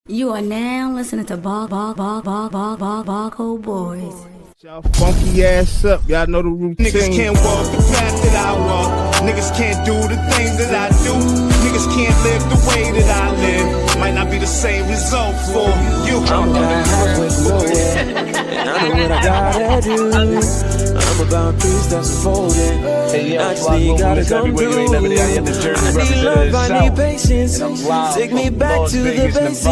You are now listening to Barcode Boys. Y'all funky ass up. Y'all know the routine. Niggas can't walk the path that I walk. Niggas can't do the things that I do. Niggas can't live the way that I live. Might not be the same result for you. I'm back with more, and I know what I gotta do. I'm about 3 steps forward. Hey, I just need gotta come through. I need love, I need patience. Take me back to the basics.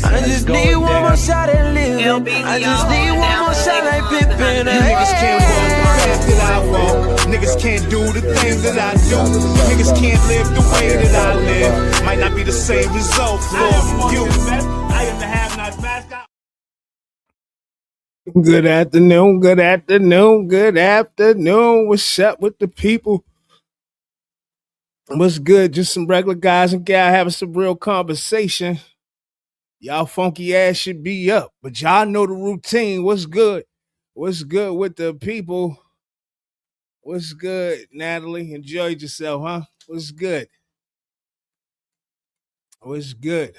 I just need one more shot at living. I just need one more shot like Pippin. Niggas can't walk the path that I walk. Niggas can't do the things that I do. Niggas can't live the way that I live. Might not be the same result for you. I am the have-not mascot. Good afternoon, good afternoon, good afternoon. What's up with the people? What's good? Just some regular guys and gals having some real conversation. Y'all funky ass should be up, but y'all know the routine. What's good? What's good with the people? What's good, Natalie? Enjoyed yourself, huh? What's good? What's good?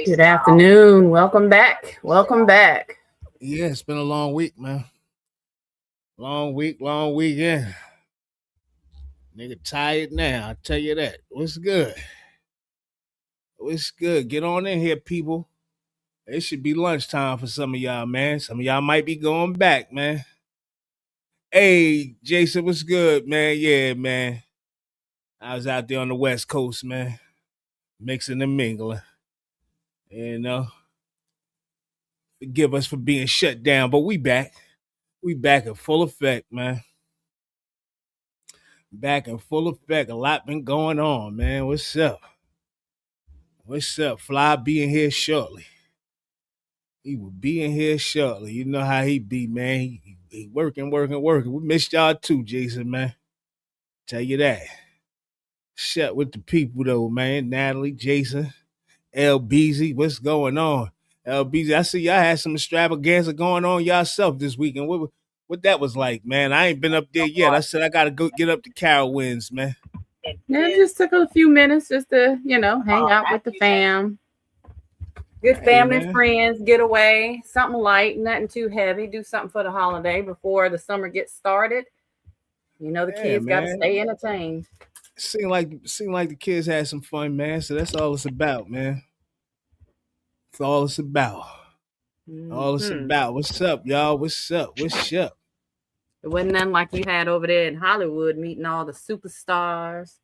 Good afternoon. Welcome back. Welcome back. Yeah, it's been a long week, man. Long week, long weekend. Nigga tired now, I tell you that. What's good? What's good? Get on in here, people. It should be lunchtime for some of y'all, man. Some of y'all might be going back, man. Hey, Jason, what's good, man? Yeah, man. I was out there on the West Coast, man. Mixing and mingling. You know. Forgive us for being shut down, but we back. We back in full effect, man. Back in full effect. A lot been going on, man. What's up? What's up? Fly being here shortly. He will be in here shortly. You know how he be, man. He working. We missed y'all too, Jason, man. Tell you that. Shut with the people though, man. Natalie, Jason, LBZ. What's going on? LBZ, I see y'all had some extravaganza going on yourself this weekend. What that was like, man. I ain't been up there yet. I said I gotta go get up to Carowinds, man. Yeah, it just took a few minutes just to, hang out with the fam. Good family, man. friends, get away. Something light, nothing too heavy. Do something for the holiday before the summer gets started. You know, the kids got to stay entertained. Seemed like the kids had some fun, man. So that's all it's about, man. That's all it's about. All it's about. What's up, y'all? What's up? What's up? It wasn't nothing like you had over there in Hollywood meeting all the superstars.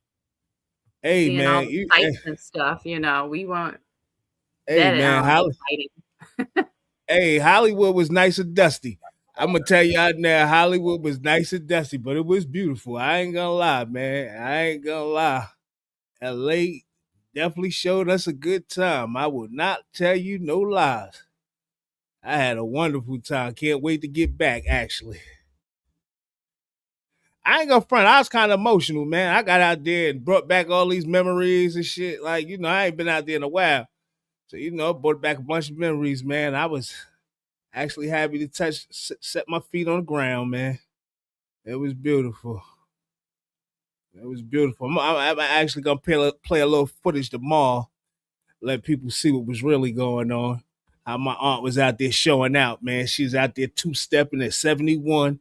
Hey, seeing man. all the fights and stuff. We weren't. Hey, man. Hollywood was nice and dusty. I'm going to tell y'all now, Hollywood was nice and dusty, but it was beautiful. I ain't going to lie, man. I ain't going to lie. LA definitely showed us a good time. I will not tell you no lies. I had a wonderful time. Can't wait to get back, actually. I ain't gonna front. I was kind of emotional, man. I got out there and brought back all these memories and shit. Like, I ain't been out there in a while. So, brought back a bunch of memories, man. I was actually happy to set my feet on the ground, man. It was beautiful. It was beautiful. I'm actually gonna play a little footage tomorrow, let people see what was really going on. How my aunt was out there showing out, man. She was out there two-stepping at 71,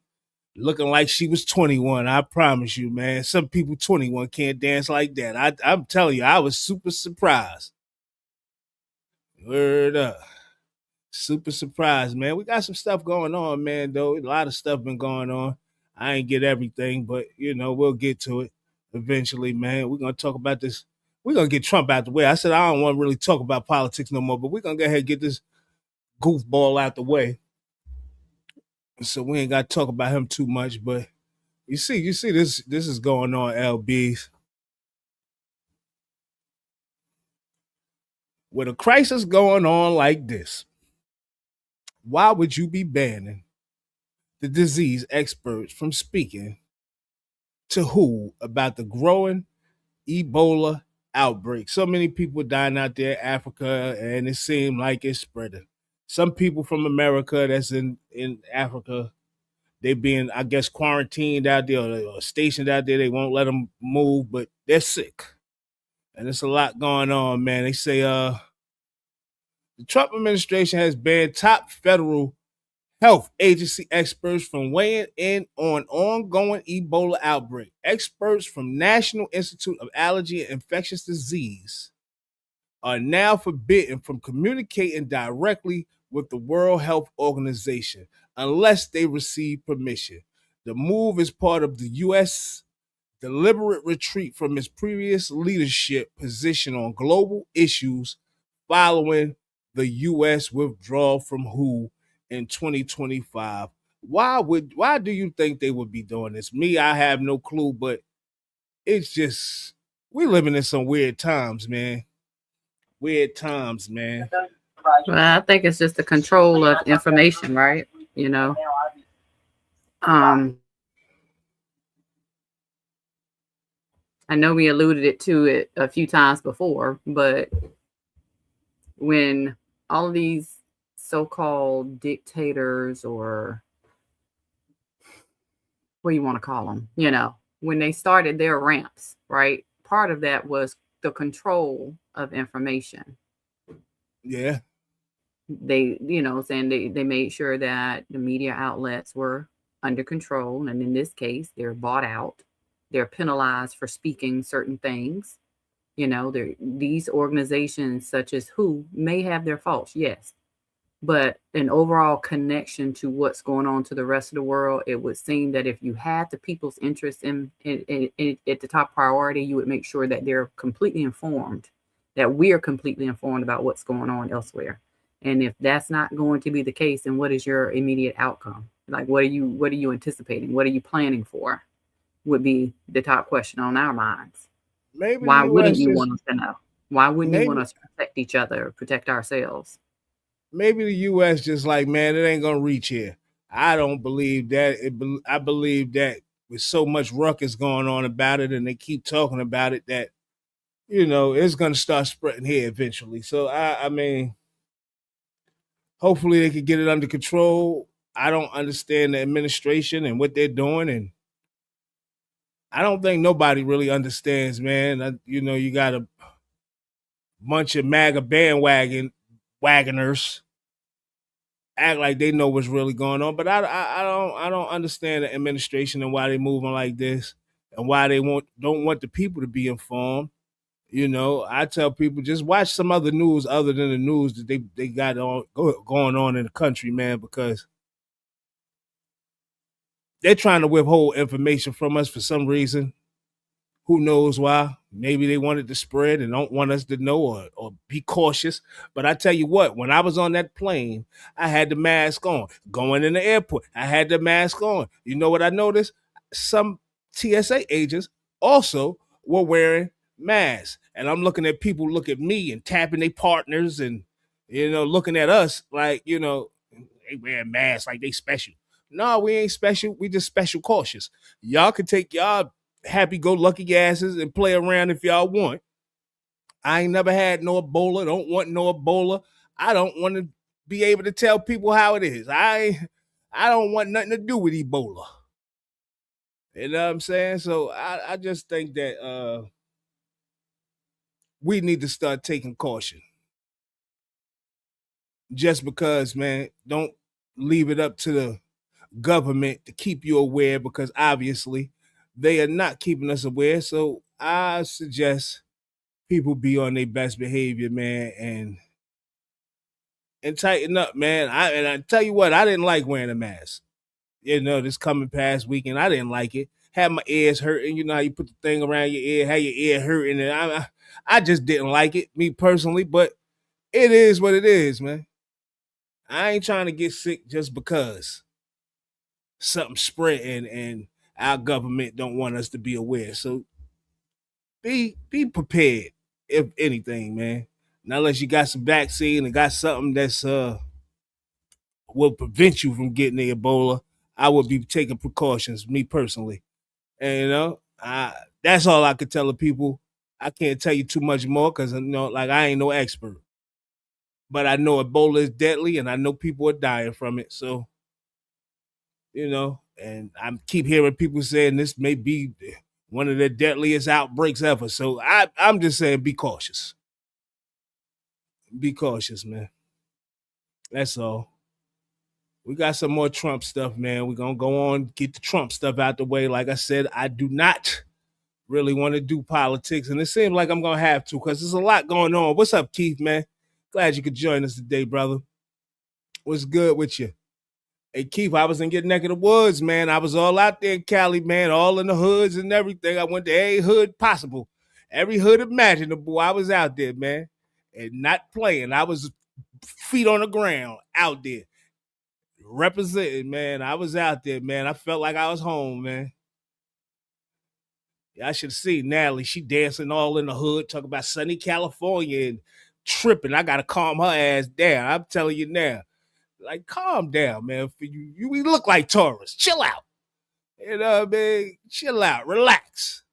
looking like she was 21. I promise you, man. Some people 21 can't dance like that. I'm telling you, I was super surprised. Word up. Super surprised, man. We got some stuff going on, man, though. A lot of stuff been going on. I ain't get everything, but, we'll get to it eventually, man. We're going to talk about this. We're going to get Trump out the way. I said I don't want to really talk about politics no more, but we're going to go ahead and get this goofball out the way. So we ain't got to talk about him too much, but you see this is going on, LBs. With a crisis going on like this, why would you be banning the disease experts from speaking to WHO about the growing Ebola outbreak? So many people dying out there in Africa, and it seemed like it's spreading. Some people from America that's in Africa, they being, I guess, quarantined out there or stationed out there. They won't let them move, but they're sick. and it's a lot going on, man. They say the Trump administration has banned top federal health agency experts from weighing in on ongoing Ebola outbreak. Experts from National Institute of Allergy and Infectious Disease are now forbidden from communicating directly with the World Health Organization unless they receive permission. The move is part of the U.S. deliberate retreat from its previous leadership position on global issues following the U.S. withdrawal from WHO in 2025. Why do you think they would be doing this? Me, I have no clue, but it's just we're living in some weird times, man. Weird times, man. Well, I think it's just the control of information, right? You know. I know we alluded to it a few times before, but when all of these so-called dictators, or what do you want to call them, you know, when they started their ramps, right? Part of that was the control of information. Yeah. They, you know, saying they made sure that the media outlets were under control. And in this case, they're bought out. They're penalized for speaking certain things. You know, these organizations such as WHO may have their faults, yes. But an overall connection to what's going on to the rest of the world, it would seem that if you had the people's interest in at the top priority, you would make sure that they're completely informed, that we are completely informed about what's going on elsewhere. And if that's not going to be the case, then what is your immediate outcome? Like, what are you anticipating? What are you planning for? Would be the top question on our minds. Maybe why wouldn't you want us to know? Why wouldn't you want us to protect each other, protect ourselves? Maybe the U.S. just like, man, it ain't gonna reach here. I don't believe that. I believe that with so much ruckus going on about it, and they keep talking about it, that you know it's gonna start spreading here eventually. So I mean, hopefully they can get it under control. I don't understand the administration and what they're doing, and I don't think nobody really understands, man. You know, you got a bunch of MAGA wagoners act like they know what's really going on, but I don't understand the administration and why they moving like this and why they don't want the people to be informed. You know, I tell people just watch some other news other than the news that they got going on in the country, man, because they're trying to withhold information from us for some reason. Who knows why? Maybe they wanted to spread and don't want us to know or be cautious. But I tell you what, when I was on that plane, I had the mask on. Going in the airport, I had the mask on. You know what I noticed? Some TSA agents also were wearing masks. And I'm looking at people look at me and tapping their partners and, you know, looking at us like, you know, they wearing masks like they special. No, we ain't special. We just special cautious. Y'all can take y'all happy-go-lucky asses and play around if y'all want. I ain't never had no Ebola. Don't want no Ebola. I don't want to be able to tell people how it is. I don't want nothing to do with Ebola. You know what I'm saying? So I just think that we need to start taking caution. Just because, man, don't leave it up to the government to keep you aware, because obviously they are not keeping us aware. So I suggest people be on their best behavior, man, and tighten up, man. I tell you what, I didn't like wearing a mask. You know, this coming past weekend, I didn't like it. Had my ears hurting. You know how you put the thing around your ear, had your ear hurting, and I just didn't like it, me personally. But it is what it is, man. I ain't trying to get sick just because something spreading and our government don't want us to be aware. So be prepared, if anything, man. Now, unless you got some vaccine and got something that's will prevent you from getting the Ebola, I would be taking precautions, me personally. And you know, that's all I could tell the people. I can't tell you too much more because, you know, like, I ain't no expert. But I know Ebola is deadly, and I know people are dying from it. So, you know, and I keep hearing people saying this may be one of the deadliest outbreaks ever. So I'm just saying, be cautious. Be cautious, man. That's all. We got some more Trump stuff, man. We're going to go on, get the Trump stuff out the way. Like I said, I do not really want to do politics, and it seems like I'm going to have to because there's a lot going on. What's up, Keith, man? Glad you could join us today, brother. What's good with you? Hey, Keith, I was in your neck of the woods, man. I was all out there in Cali, man, all in the hoods and everything. I went to every hood possible, every hood imaginable. I was out there, man, and not playing. I was feet on the ground out there. Representing, man. I was out there, man. I felt like I was home, man. Yeah, I should see Natalie. She dancing all in the hood, talking about sunny California and tripping. I gotta calm her ass down. I'm telling you now. Like, calm down, man. For you we look like tourists. Chill out. You know, man. Chill out. Relax.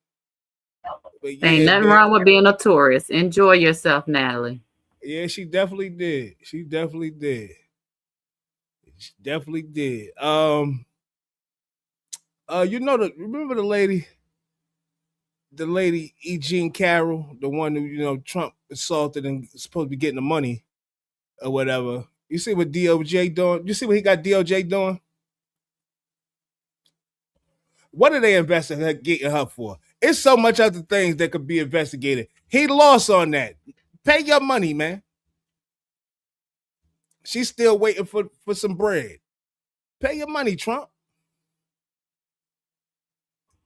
But yeah, ain't nothing wrong with being a tourist. Enjoy yourself, Natalie. Yeah, she definitely did. She definitely did. She definitely did. Remember the lady E. Jean Carroll, the one who, Trump assaulted and supposed to be getting the money or whatever. You see what DOJ doing? You see what he got DOJ doing? What are they investigating her for? It's so much other things that could be investigated. He lost on that. Pay your money, man. She's still waiting for some bread. Pay your money, Trump.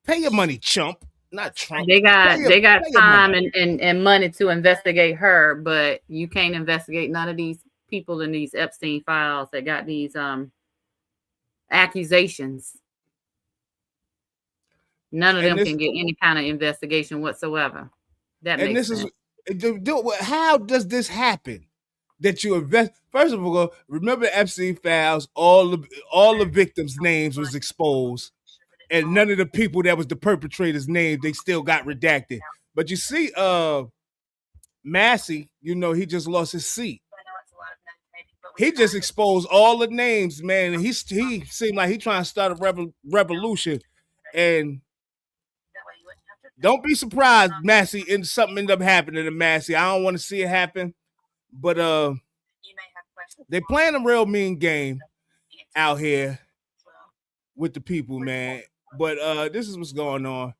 Pay your money, chump. Not Trump. They got time and money to investigate her, but you can't investigate none of these people in these Epstein files that got these accusations. None of them can get any kind of investigation whatsoever. How does this happen? That you invest. First of all, remember Epstein files. All the victims' names was exposed, and none of the people that was the perpetrators' names they still got redacted. But you see, Massey, he just lost his seat. He just exposed all the names, man. He seemed like he trying to start a revolution, and don't be surprised, Massey, and something ended up happening to Massey. I don't want to see it happen. But they playing a real mean game out here with the people, man. But this is what's going on.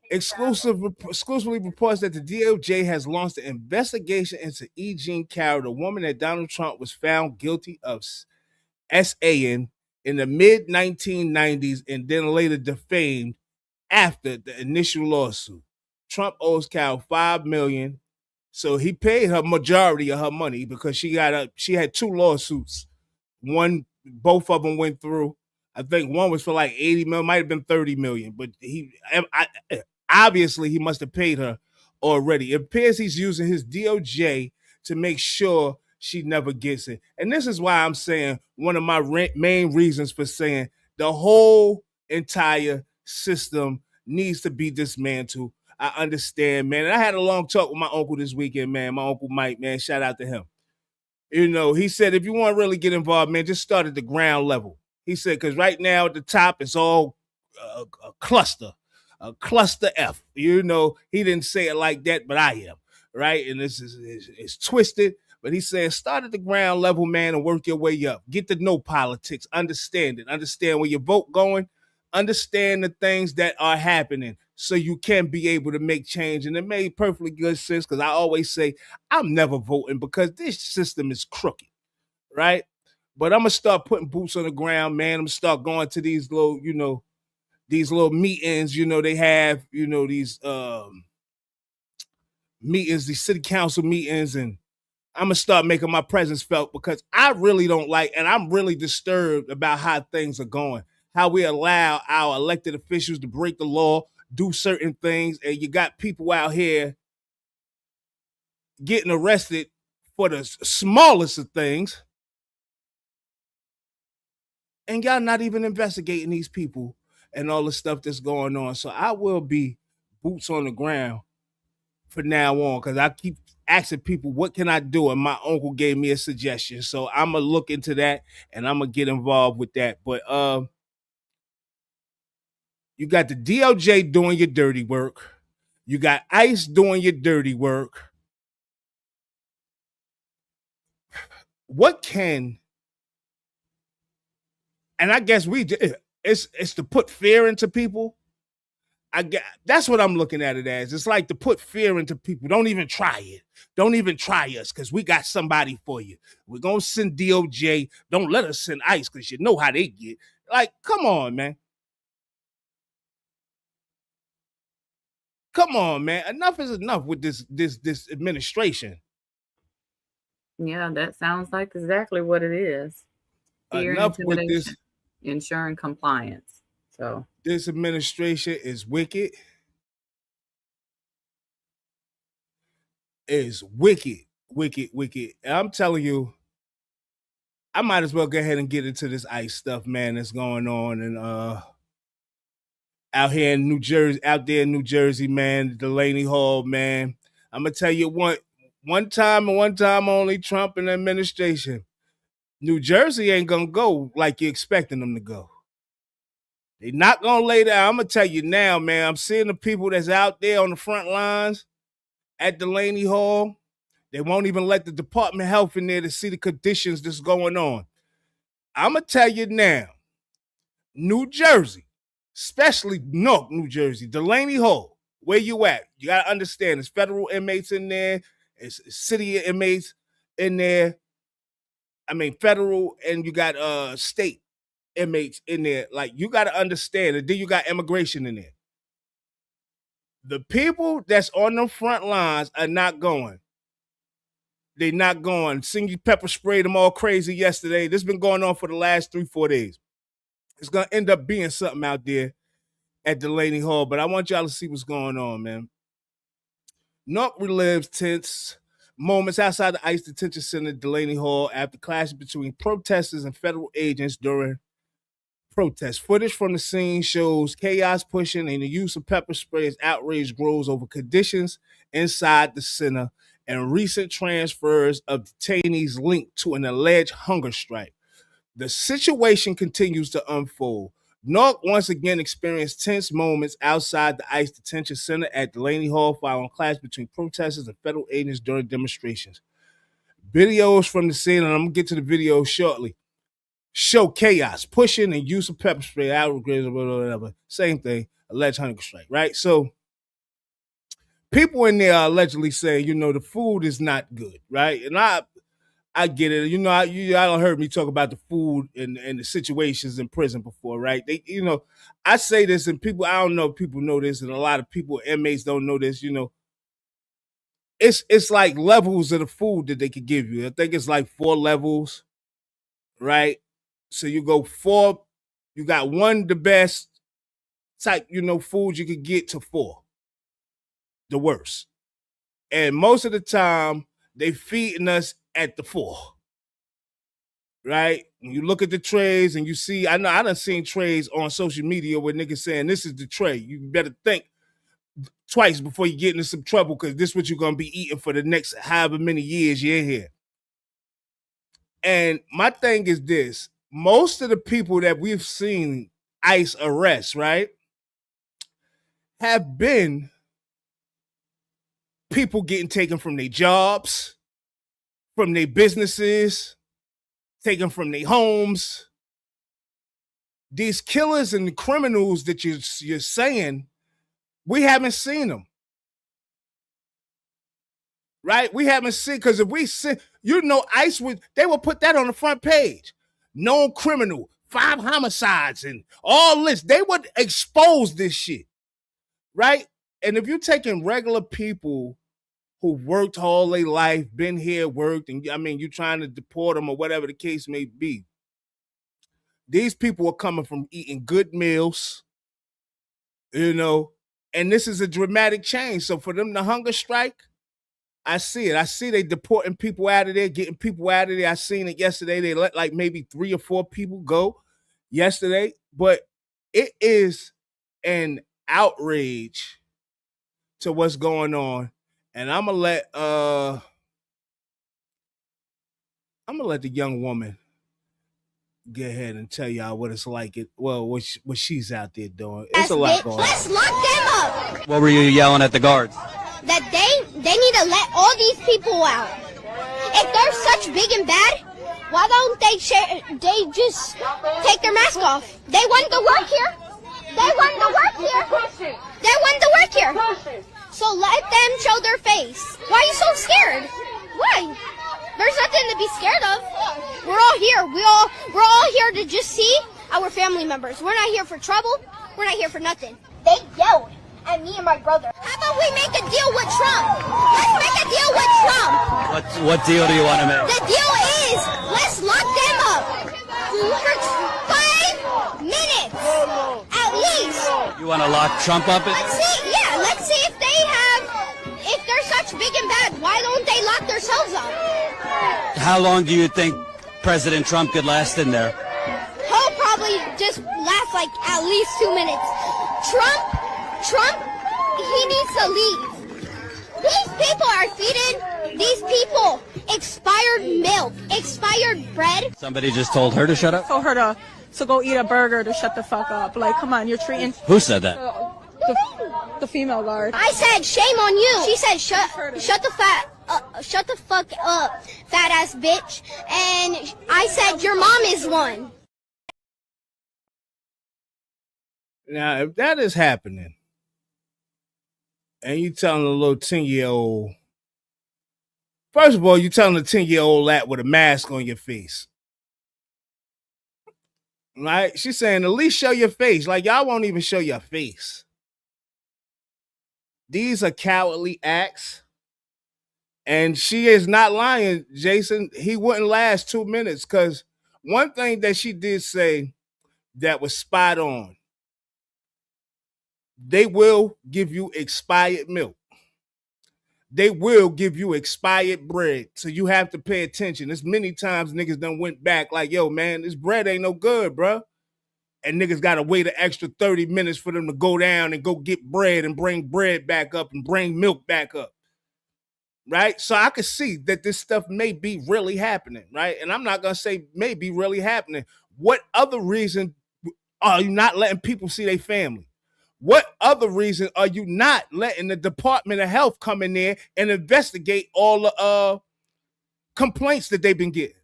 Exclusively reports that the DOJ has launched an investigation into E. Jean Carroll, the woman that Donald Trump was found guilty of SAing in the mid-1990s and then later defamed after the initial lawsuit. Trump owes Carroll $5 million. So he paid her majority of her money because she had two lawsuits. Both of them went through. I think one was for like 80 million, might have been 30 million, but obviously he must have paid her already. It appears he's using his DOJ to make sure she never gets it. And this is why I'm saying one of my main reasons for saying the whole entire system needs to be dismantled. I understand, man. And I had a long talk with my uncle this weekend, man. My uncle Mike, man. Shout out to him. He said, if you want to really get involved, man, just start at the ground level. He said, because right now at the top, it's all a cluster F. He didn't say it like that, but I am, right? And it's twisted. But he's saying, start at the ground level, man, and work your way up. Get to know politics. Understand it. Understand where your vote going. Understand the things that are happening so you can be able to make change. And it made perfectly good sense because I always say I'm never voting because this system is crooked, right? But I'm going to start putting boots on the ground, man. I'm going to start going to these little, these little meetings, they have, these meetings, these city council meetings, and I'm going to start making my presence felt because I really don't like, and I'm really disturbed about how things are going, how we allow our elected officials to break the law, do certain things, and you got people out here getting arrested for the smallest of things, and y'all not even investigating these people and all the stuff that's going on. So I will be boots on the ground for now on because I keep asking people, what can I do? And my uncle gave me a suggestion. So I'm going to look into that and I'm going to get involved with that. But You got the DOJ doing your dirty work. You got ICE doing your dirty work. What can, and I guess it's to put fear into people. That's what I'm looking at it as. It's like to put fear into people. Don't even try it. Don't even try us because we got somebody for you. We're going to send DOJ. Don't let us send ICE because you know how they get. Like, come on, man. Come on, man. Enough is enough with this administration. Yeah, that sounds like exactly what it is. Fear and Enough with this. Ensuring compliance. So this administration is wicked. Is wicked, wicked, wicked. And I'm telling you, I might as well go ahead and get into this ICE stuff, man, that's going on and out there in New Jersey, man, Delaney Hall, man. I'm gonna tell you one time and one time only, Trump and the administration. New Jersey ain't gonna go like you're expecting them to go. They're not gonna lay down. I'm gonna tell you now, man. I'm seeing the people that's out there on the front lines at Delaney Hall. They won't even let the Department of Health in there to see the conditions that's going on. I'm gonna tell you now, New Jersey, especially Newark, New Jersey, Delaney Hall, where you at? You gotta understand, there's federal inmates in there, it's city inmates in there. I mean, federal, and you got state inmates in there. Like, you gotta understand, and then you got immigration in there. The people that's on the front lines are not going. They're not going. Singy pepper sprayed them all crazy yesterday. This has been going on for the last 3-4 days. It's going to end up being something out there at Delaney Hall, but I want y'all to see what's going on, man. Newark relives tense moments outside the ICE detention center at Delaney Hall after clashes between protesters and federal agents during protests. Footage from the scene shows chaos pushing and the use of pepper spray as outrage grows over conditions inside the center and recent transfers of detainees linked to an alleged hunger strike. The situation continues to unfold. Newark once again experienced tense moments outside the ICE detention center at Delaney Hall following clash between protesters and federal agents during demonstrations. Videos from the scene, and I'm going to get to the video shortly, show chaos, pushing and use of pepper spray, outrage, whatever. Same thing, alleged hunger strike, right? So people in there are allegedly saying, the food is not good, right? And I get it. Y'all heard me talk about the food and the situations in prison before, right? They, I say this, and people, I don't know if people know this, and a lot of people, inmates don't know this, It's like levels of the food that they could give you. I think it's like 4 levels, right? So you go 4, you got 1, the best type, food you could get, to 4, the worst. And most of the time, they feeding us at the 4, right? When you look at the trays and you see, I done seen trays on social media where niggas saying, this is the tray. You better think twice before you get into some trouble because this is what you're going to be eating for the next however many years you're here. And my thing is this. Most of the people that we've seen ICE arrest, right, have been people getting taken from their jobs, from their businesses, taken from their homes. These killers and the criminals that you're saying, we haven't seen them. Right? We haven't seen, because if we see, ICE they will put that on the front page. Known criminal, 5 homicides, and all this. They would expose this shit. Right? And if you're taking regular people who worked all their life, been here, worked, and you're trying to deport them or whatever the case may be. These people are coming from eating good meals, and this is a dramatic change. So for them to hunger strike, I see it. I see they deporting people out of there, getting people out of there. I seen it yesterday. They let like maybe 3 or 4 people go yesterday, but it is an outrage to what's going on. And I'm gonna let the young woman get ahead and tell y'all what it's like. What she's out there doing. It's a lot going on. Let's lock them up. What were you yelling at the guards? That they need to let all these people out. If they're such big and bad, why don't they just take their mask off? They want to work here. They want to work here. They want to work here. So let them show their face. Why are you so scared? Why? There's nothing to be scared of. We're all here. We're all here to just see our family members. We're not here for trouble. We're not here for nothing. They yelled at me and my brother. How about we make a deal with Trump? Let's make a deal with Trump. What deal do you want to make? The deal is let's lock them up for 5 minutes at least. You want to lock Trump up? Let's see if they're such big and bad, why don't they lock themselves up? How long do you think President Trump could last in there? He'll probably just last like at least 2 minutes. Trump, he needs to leave. These people are feeding these people expired milk, expired bread. Somebody just told her to shut up? Told her to go eat a burger to shut the fuck up. Like, come on, you're treating... Who said that? The female guard. I said, shame on you. She said, shut the fuck up, fat ass bitch. And I said, your mom is one. Now, if that is happening, and you telling a little 10-year-old, first of all, you telling a 10-year-old that with a mask on your face. Right? She's saying, at least show your face. Like, y'all won't even show your face. These are cowardly acts. And she is not lying, Jason. He wouldn't last 2 minutes, because one thing that she did say that was spot on, they will give you expired milk. They will give you expired bread. So you have to pay attention. There's many times niggas done went back like, yo, man, this bread ain't no good, bro. And niggas got to wait an extra 30 minutes for them to go down and go get bread and bring bread back up and bring milk back up. Right? So I could see that this stuff may be really happening, right? And I'm not going to say may be really happening. What other reason are you not letting people see their family? What other reason are you not letting the Department of Health come in there and investigate all the complaints that they've been getting?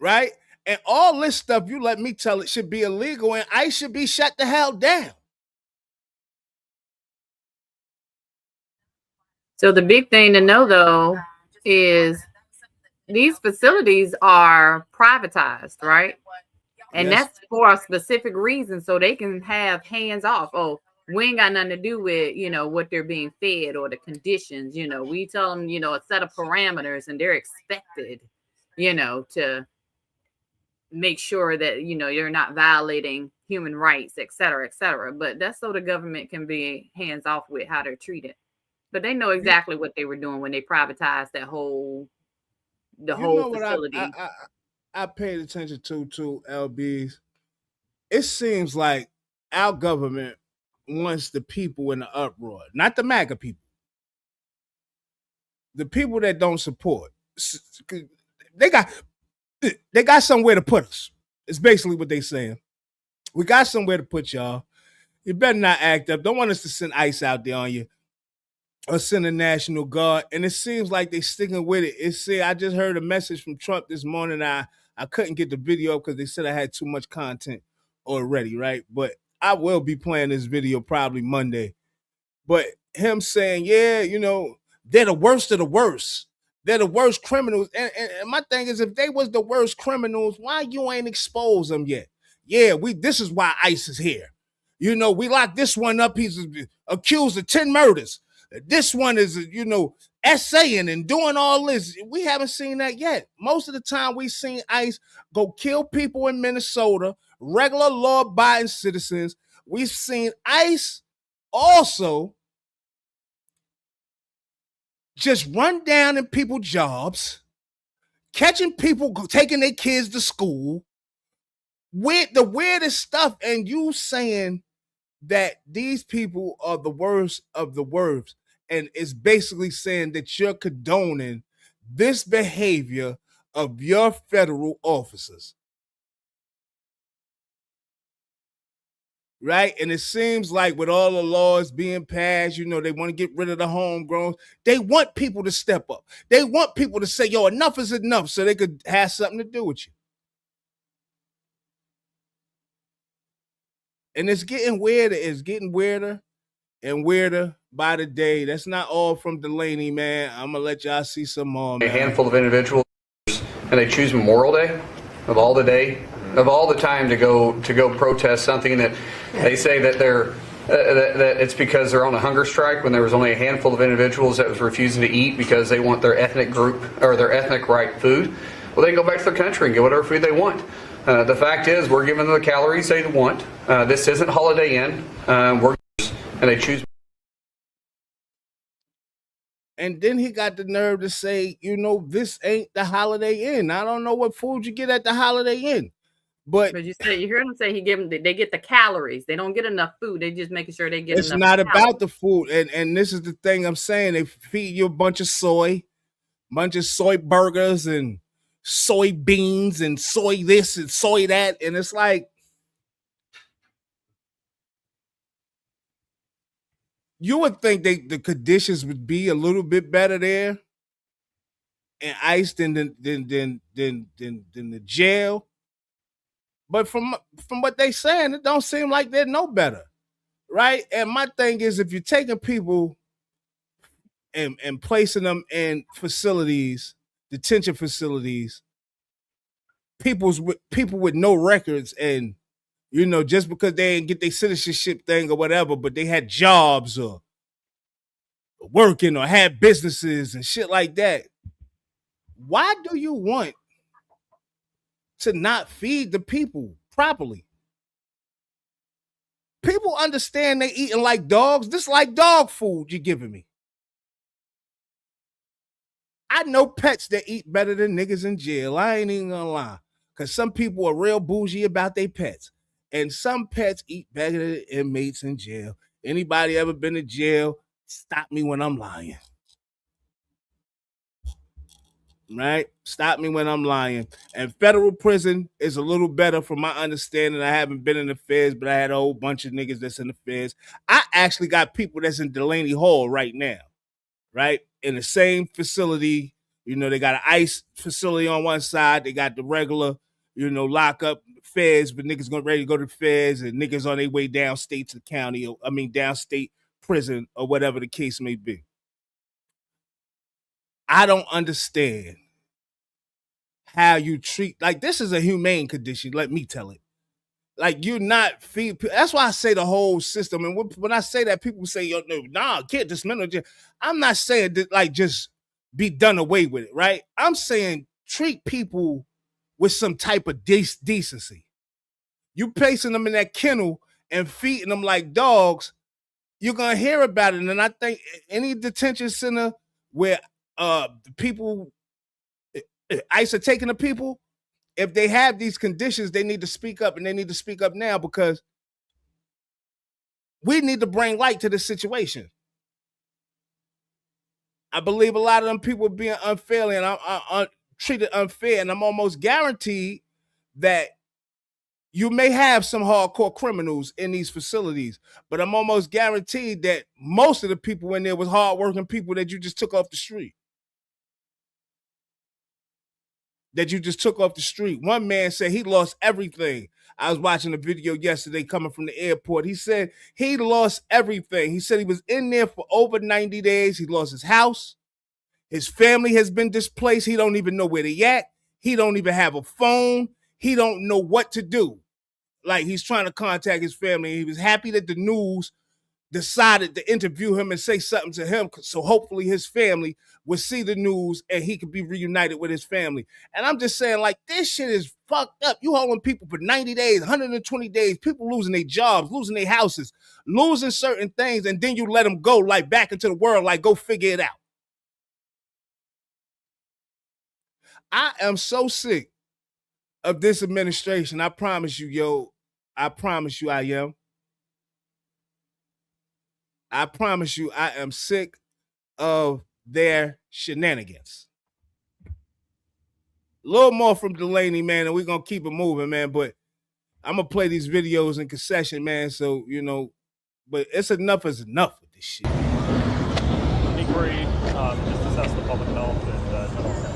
Right? And all this stuff, you let me tell it, should be illegal, and ICE should be shut the hell down. So the big thing to know, though, is these facilities are privatized, right? And Yes. that's for a specific reason, so they can have hands off. Oh, we ain't got nothing to do with, what they're being fed or the conditions. We tell them, a set of parameters, and they're expected, to make sure that, you're not violating human rights, et cetera, et cetera. But that's so the government can be hands off with how they're treated. But they know exactly what they were doing when they privatized the whole facility. I paid attention to LBs. It seems like our government wants the people in the uproar, not the MAGA people. The people that don't support. They got somewhere to put us. It's basically what they're saying. We got somewhere to put y'all. You better not act up. Don't want us to send ICE out there on you or send a National Guard. And it seems like they're sticking with it. I just heard a message from Trump this morning. I couldn't get the video up because they said I had too much content already, right? But I will be playing this video probably Monday. But him saying, yeah, they're the worst of the worst. They're the worst criminals. And my thing is, if they was the worst criminals, why you ain't exposed them yet? Yeah, this is why ICE is here. We locked this one up. He's accused of 10 murders. This one is, essaying and doing all this. We haven't seen that yet. Most of the time we've seen ICE go kill people in Minnesota, regular law-abiding citizens. We've seen ICE also just run down in people's jobs, catching people taking their kids to school, with the weirdest stuff, and you saying that these people are the worst of the worst. And it's basically saying that you're condoning this behavior of your federal officers. Right? And it seems like with all the laws being passed, they want to get rid of the homegrown. They want people to step up. They want people to say, yo, enough is enough, so they could have something to do with you. And it's getting weirder. It's getting weirder and weirder by the day. That's not all from Delaney, man. I'm going to let y'all see some more, man. A handful of individuals, and they choose Memorial Day of all the time to go protest something that they say that that it's because they're on a hunger strike, when there was only a handful of individuals that was refusing to eat because they want their ethnic group or their ethnic right food. Well, they can go back to their country and get whatever food they want. The fact is, we're giving them the calories they want. This isn't Holiday Inn. And they choose. And then he got the nerve to say, this ain't the Holiday Inn. I don't know what food you get at the Holiday Inn. But you hear him say they get the calories. They don't get enough food. They just making sure they get enough. It's not calories. about the food. And this is the thing I'm saying. They feed you a bunch of soy burgers and soybeans and soy this and soy that. And it's like, you would think the conditions would be a little bit better there in ICE than the jail. But from what they saying, it don't seem like they're no better, right? And my thing is, if you're taking people and placing them in facilities, detention facilities, people with no records, and just because they didn't get their citizenship thing or whatever, but they had jobs or working or had businesses and shit like that. Why do you want to not feed the people properly? People understand they eating like dogs. This is like dog food you're giving me. I know pets that eat better than niggas in jail. I ain't even gonna lie. Because some people are real bougie about their pets. And some pets eat better than inmates in jail. Anybody ever been to jail? Stop me when I'm lying. Right? Stop me when I'm lying. And federal prison is a little better from my understanding. I haven't been in the feds, but I had a whole bunch of niggas that's in the feds. I actually got people that's in Delaney Hall right now, right? In the same facility. They got an ICE facility on one side. They got the regular, lock up feds, but niggas ready to go to the feds, and niggas on their way downstate to the county, downstate prison or whatever the case may be. I don't understand how you treat, like, this is a humane condition, let me tell it. Like, you're not feed. That's why I say the whole system. And when I say that, people say, yo, no, nah, can't dismantle. I'm not saying that, like, just be done away with it, right? I'm saying treat people with some type of decency. You placing them in that kennel and feeding them like dogs, you're going to hear about it. And I think any detention center where the people, ICE are taking the people, if they have these conditions, they need to speak up, and they need to speak up now, because we need to bring light to this situation. I believe a lot of them people are being unfairly and treated unfair, and I'm almost guaranteed that you may have some hardcore criminals in these facilities, but I'm almost guaranteed that most of the people in there was hardworking people that you just took off the street. One man said he lost everything. I was watching a video yesterday coming from the airport. He said he lost everything. He said he was in there for over 90 days. He lost his house. His family has been displaced. He don't even know where they at. He don't even have a phone. He don't know what to do. Like, he's trying to contact his family. He was happy that the news decided to interview him and say something to him, so hopefully his family would see the news and he could be reunited with his family. And I'm just saying, like, this shit is fucked up. You holding people for 90 days, 120 days, people losing their jobs, losing their houses, losing certain things, and then you let them go, like, back into the world, like, go figure it out. I am so sick of this administration. I promise you, yo. I promise you I am. I promise you I am sick of their shenanigans. little more from Delaney, man, and we're gonna keep it moving, man. But I'm gonna play these videos in concession, man. So but it's enough is enough with this shit. Inquiry, just assess the public health and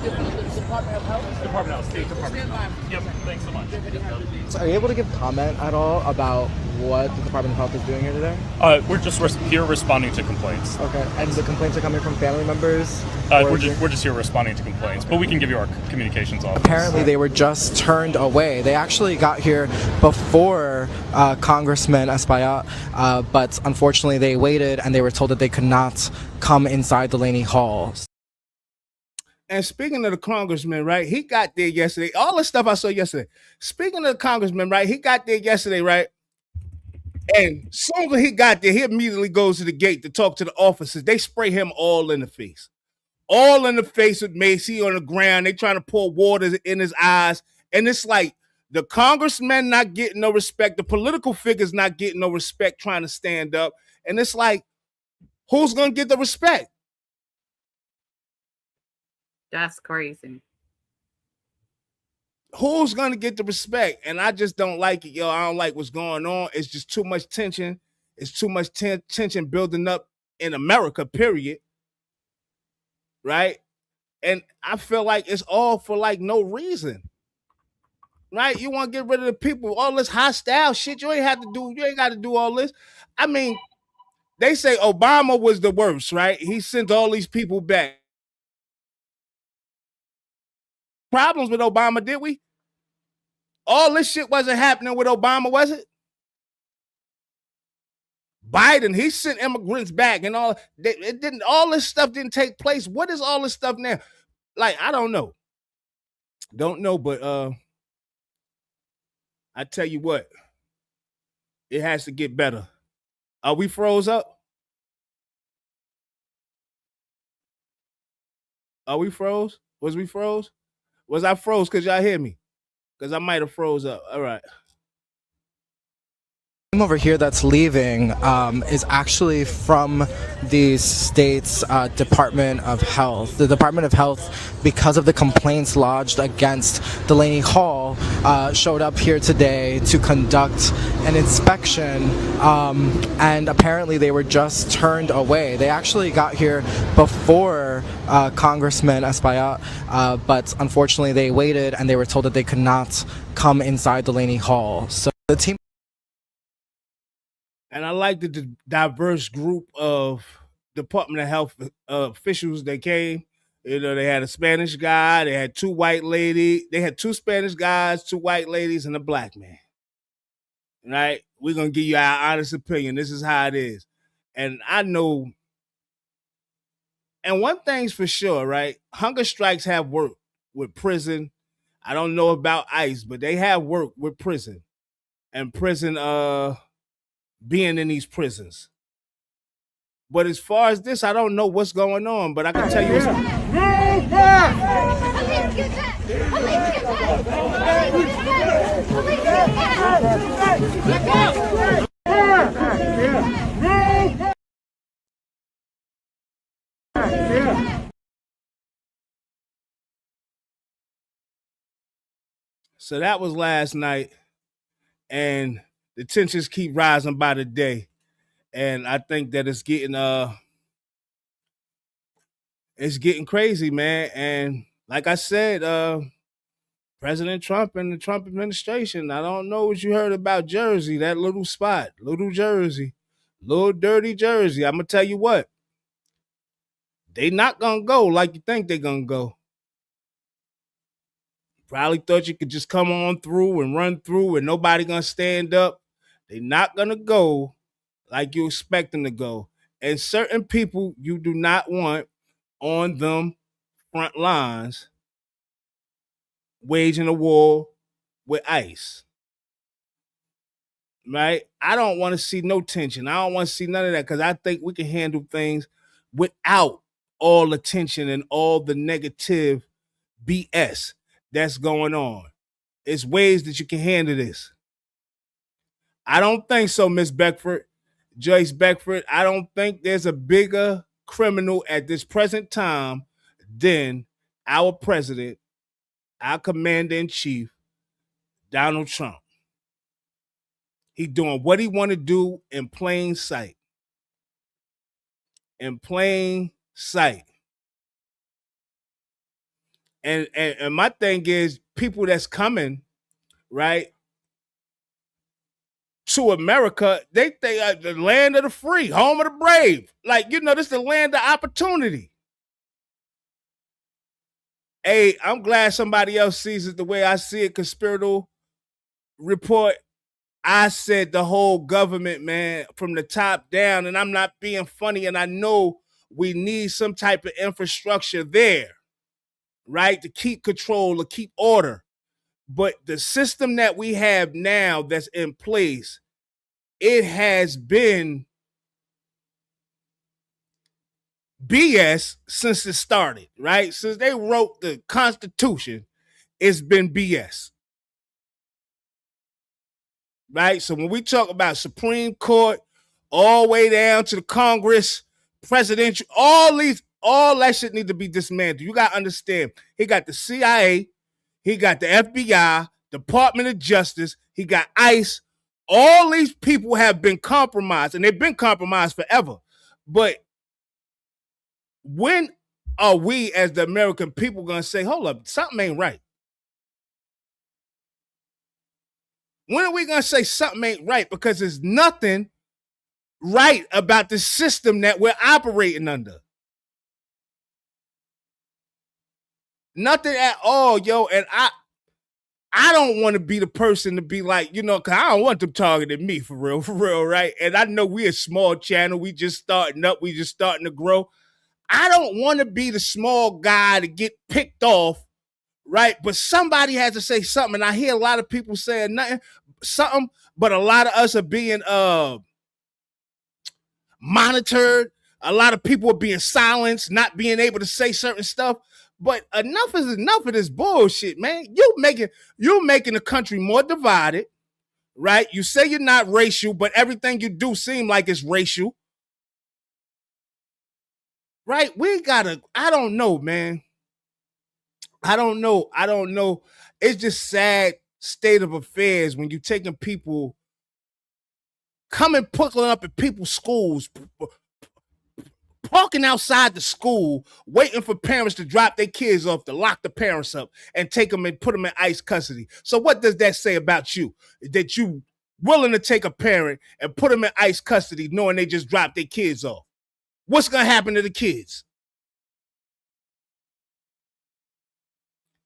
general health. Department of Health? Department of Health, State Department of Health. Yep, thanks so much. So are you able to give comment at all about what the Department of Health is doing here today? We're just here responding to complaints. Okay, and the complaints are coming from family members? We're just here responding to complaints, but we can give you our communications office. Apparently they were just turned away. They actually got here before Congressman Espaillat, but unfortunately they waited and they were told that they could not come inside Delaney Hall. And speaking of the congressman, right, he got there yesterday. All the stuff I saw yesterday. Speaking of the congressman, right, he got there yesterday, right? And as soon as he got there, he immediately goes to the gate to talk to the officers. They spray him all in the face. All in the face with Macy on the ground. They trying to pour water in his eyes. And it's like the congressman not getting no respect. The political figures not getting no respect trying to stand up. And it's like, who's going to get the respect? That's crazy. Who's going to get the respect? And I just don't like it, yo. I don't like what's going on. It's just too much tension. It's too much tension building up in America, period. Right? And I feel like it's all for like no reason. Right? You want to get rid of the people, all this hostile shit. You ain't got to do all this. I mean, they say Obama was the worst, right? He sent all these people back. Problems with Obama, did we? All this shit wasn't happening with Obama, was it? Biden, he sent immigrants back and all. All this stuff didn't take place. What is all this stuff now? Like, I don't know. Don't know, but I tell you what, it has to get better. Are we froze up? Are we froze? Was we froze? Was I froze because y'all hear me? Because I might have froze up. All right. Over here that's leaving is actually from the state's Department of Health. The Department of Health, because of the complaints lodged against Delaney Hall, showed up here today to conduct an inspection, and apparently they were just turned away. They actually got here before Congressman Espaillat, but unfortunately they waited and they were told that they could not come inside Delaney Hall. So the team. And I like the diverse group of Department of Health officials that came. You know, they had a Spanish guy, they had two white ladies, they had two Spanish guys, two white ladies, and a black man. Right? We're going to give you our honest opinion. This is how it is. And I know, and one thing's for sure, right? Hunger strikes have worked with prison. I don't know about ICE, but they have worked with prison. And prison, being in these prisons. But as far as this, I don't know what's going on, but I can tell you So that was last night, and the tensions keep rising by the day. And I think that it's getting crazy, man. And like I said, President Trump and the Trump administration, I don't know what you heard about Jersey, that little spot, little Jersey, little dirty Jersey. I'm going to tell you what, they not going to go like you think they're going to go. Probably thought you could just come on through and run through and nobody going to stand up. They're not going to go like you expect them to go. And certain people you do not want on them front lines waging a war with ICE. Right? I don't want to see no tension. I don't want to see none of that because I think we can handle things without all the tension and all the negative BS that's going on. It's ways that you can handle this. I don't think so, Miss Beckford, Joyce Beckford. I don't think there's a bigger criminal at this present time than our president, our commander-in-chief, Donald Trump. He doing what he want to do in plain sight. In plain sight. And my thing is, people that's coming, right, to America, they think the land of the free, home of the brave. Like, this is the land of opportunity. Hey, I'm glad somebody else sees it the way I see it. Conspiratorial report. I said the whole government, man, from the top down, and I'm not being funny, and I know we need some type of infrastructure there, right, to keep control, to keep order. But the system that we have now that's in place, it has been BS since it started, right? Since they wrote the Constitution, it's been BS. Right? So when we talk about Supreme Court, all the way down to the Congress, presidential, all that shit need to be dismantled. You got to understand, he got the CIA, he got the FBI, Department of Justice, he got ICE. All these people have been compromised, and they've been compromised forever. But when are we as the American people going to say, hold up, something ain't right? When are we going to say something ain't right? Because there's nothing right about the system that we're operating under. Nothing at all, yo. And I don't want to be the person to be like, because I don't want them targeting me for real, right? And I know we're a small channel. We just starting up. We just starting to grow. I don't want to be the small guy to get picked off, right? But somebody has to say something. And I hear a lot of people saying something, but a lot of us are being monitored. A lot of people are being silenced, not being able to say certain stuff. But enough is enough of this bullshit, man. You're making the country more divided, right? You say you're not racial, but everything you do seem like it's racial. Right? I don't know, man. I don't know. It's just sad state of affairs when you're taking people, coming, pulling up at people's schools, parking outside the school, waiting for parents to drop their kids off, to lock the parents up and take them and put them in ICE custody. So what does that say about you? That you willing to take a parent and put them in ICE custody knowing they just dropped their kids off? What's going to happen to the kids?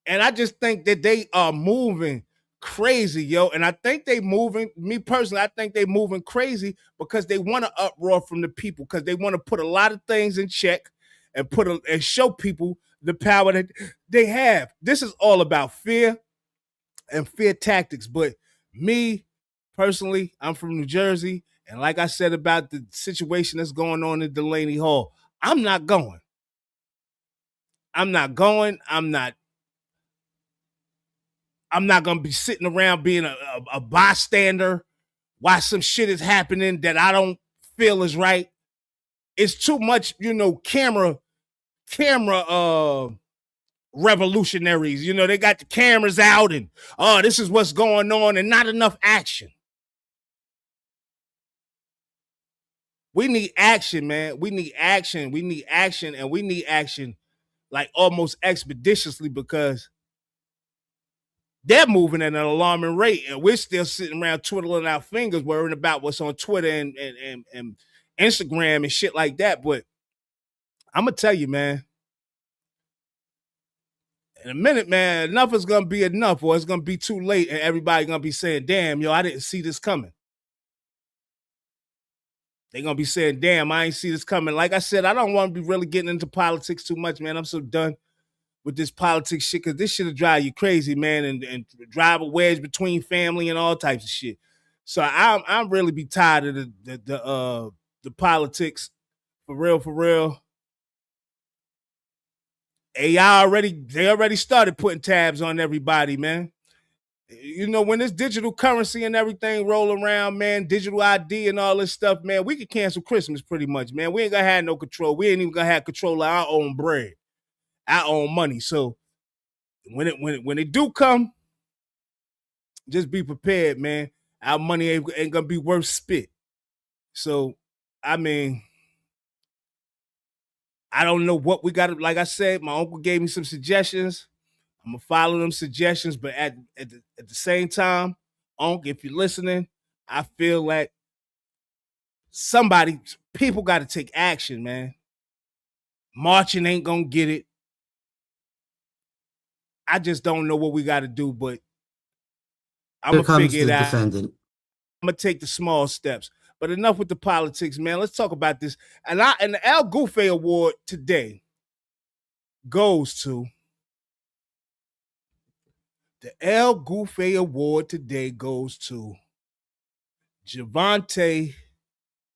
And I just think that they are moving crazy, yo. And I think me personally, I think they moving crazy because they want to uproar from the people, because they want to put a lot of things in check and and show people the power that they have. This is all about fear and fear tactics. But me personally, I'm from New Jersey. And like I said about the situation that's going on in Delaney Hall, I'm not going. I'm not going to be sitting around being a bystander while some shit is happening that I don't feel is right. It's too much, camera revolutionaries. They got the cameras out and, this is what's going on, and not enough action. We need action, man. We need action, and we need action like almost expeditiously, because they're moving at an alarming rate, and we're still sitting around twiddling our fingers, worrying about what's on Twitter and Instagram and shit like that. But I'm going to tell you, man, in a minute, man, enough is going to be enough, or it's going to be too late, and everybody's going to be saying, damn, yo, I didn't see this coming. They're going to be saying, damn, I ain't see this coming. Like I said, I don't want to be really getting into politics too much, man. I'm so done with this politics shit, because this shit'll drive you crazy, man, and drive a wedge between family and all types of shit. So I'm really be tired of the politics, for real. AI they already started putting tabs on everybody, man. When this digital currency and everything roll around, man, digital ID and all this stuff, man, we could cancel Christmas pretty much, man. We ain't gonna have no control. We ain't even gonna have control of our own bread, our own money. So when it do come, just be prepared, man. Our money ain't gonna be worth spit. So, I mean, I don't know what we got. Like I said, my uncle gave me some suggestions. I'm gonna follow them suggestions, but at the same time, Unc, if you're listening, I feel like people got to take action, man. Marching ain't gonna get it. I just don't know what we got to do, but I'm gonna figure it out. Defendant. I'm gonna take the small steps. But enough with the politics, man. Let's talk about this. And the Al Goofy Award today goes to Javante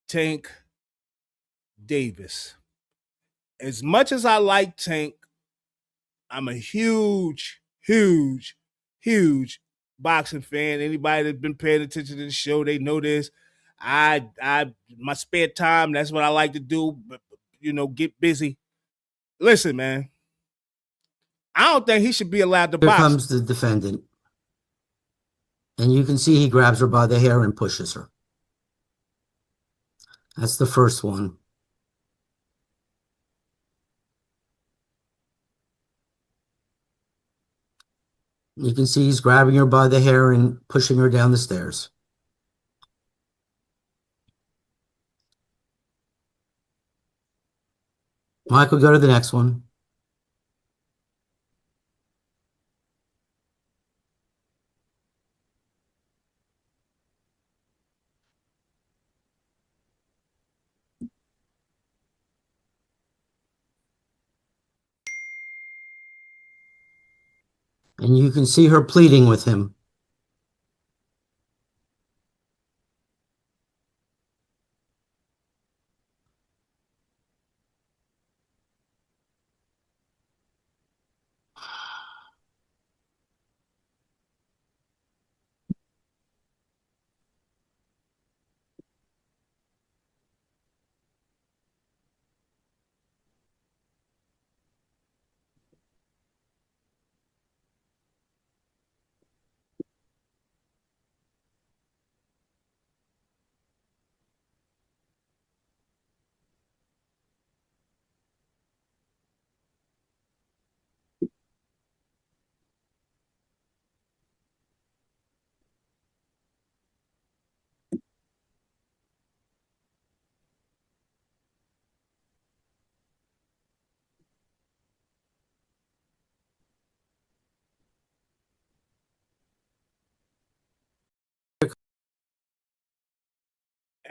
Tank Davis. As much as I like Tank, I'm a huge boxing fan. Anybody that's been paying attention to the show, they know this. I my spare time, that's what I like to do, but get busy. Listen, man. I don't think he should be allowed to box. Here comes the defendant. And you can see he grabs her by the hair and pushes her. That's the first one. You can see he's grabbing her by the hair and pushing her down the stairs. Michael, go to the next one. And you can see her pleading with him.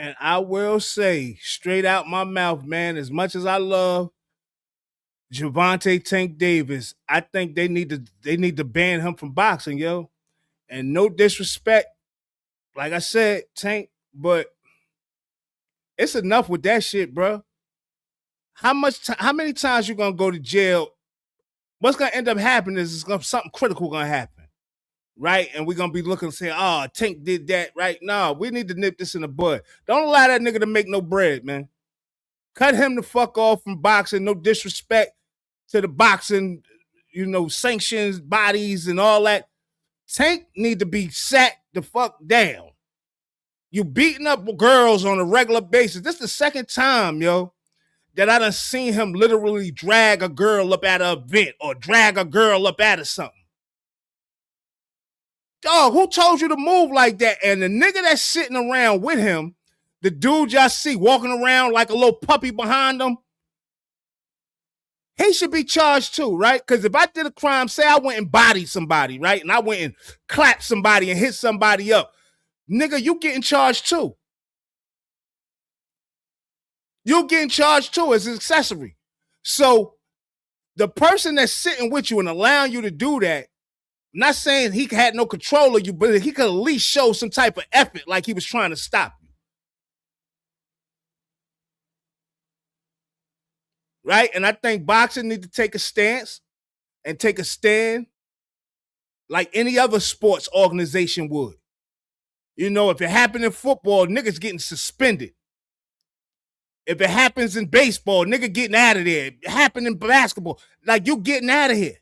And I will say straight out my mouth, man, as much as I love Javante Tank Davis, I think they need to ban him from boxing, yo. And no disrespect, like I said, Tank, but it's enough with that shit, bro. How many times you gonna go to jail? What's gonna end up happening is something critical gonna happen, right? And we're gonna be looking and saying, "Oh, Tank did that," right? No, we need to nip this in the bud. Don't allow that nigga to make no bread, man. Cut him the fuck off from boxing. No disrespect to the boxing, sanctions, bodies, and all that. Tank need to be sat the fuck down. You beating up girls on a regular basis. This is the second time, yo, that I done seen him literally drag a girl up at an event or drag a girl up out of something. Dog, who told you to move like that? And the nigga that's sitting around with him, the dude y'all see walking around like a little puppy behind him, he should be charged too, right? Because if I did a crime, say I went and bodied somebody, right? And I went and clapped somebody and hit somebody up. Nigga, you getting charged too. You're getting charged too as an accessory. So the person that's sitting with you and allowing you to do that, I'm not saying he had no control of you, but he could at least show some type of effort like he was trying to stop you. Right? And I think boxing need to take a stance and take a stand like any other sports organization would. If it happened in football, niggas getting suspended. If it happens in baseball, nigga getting out of there. If it happened in basketball, like you getting out of here.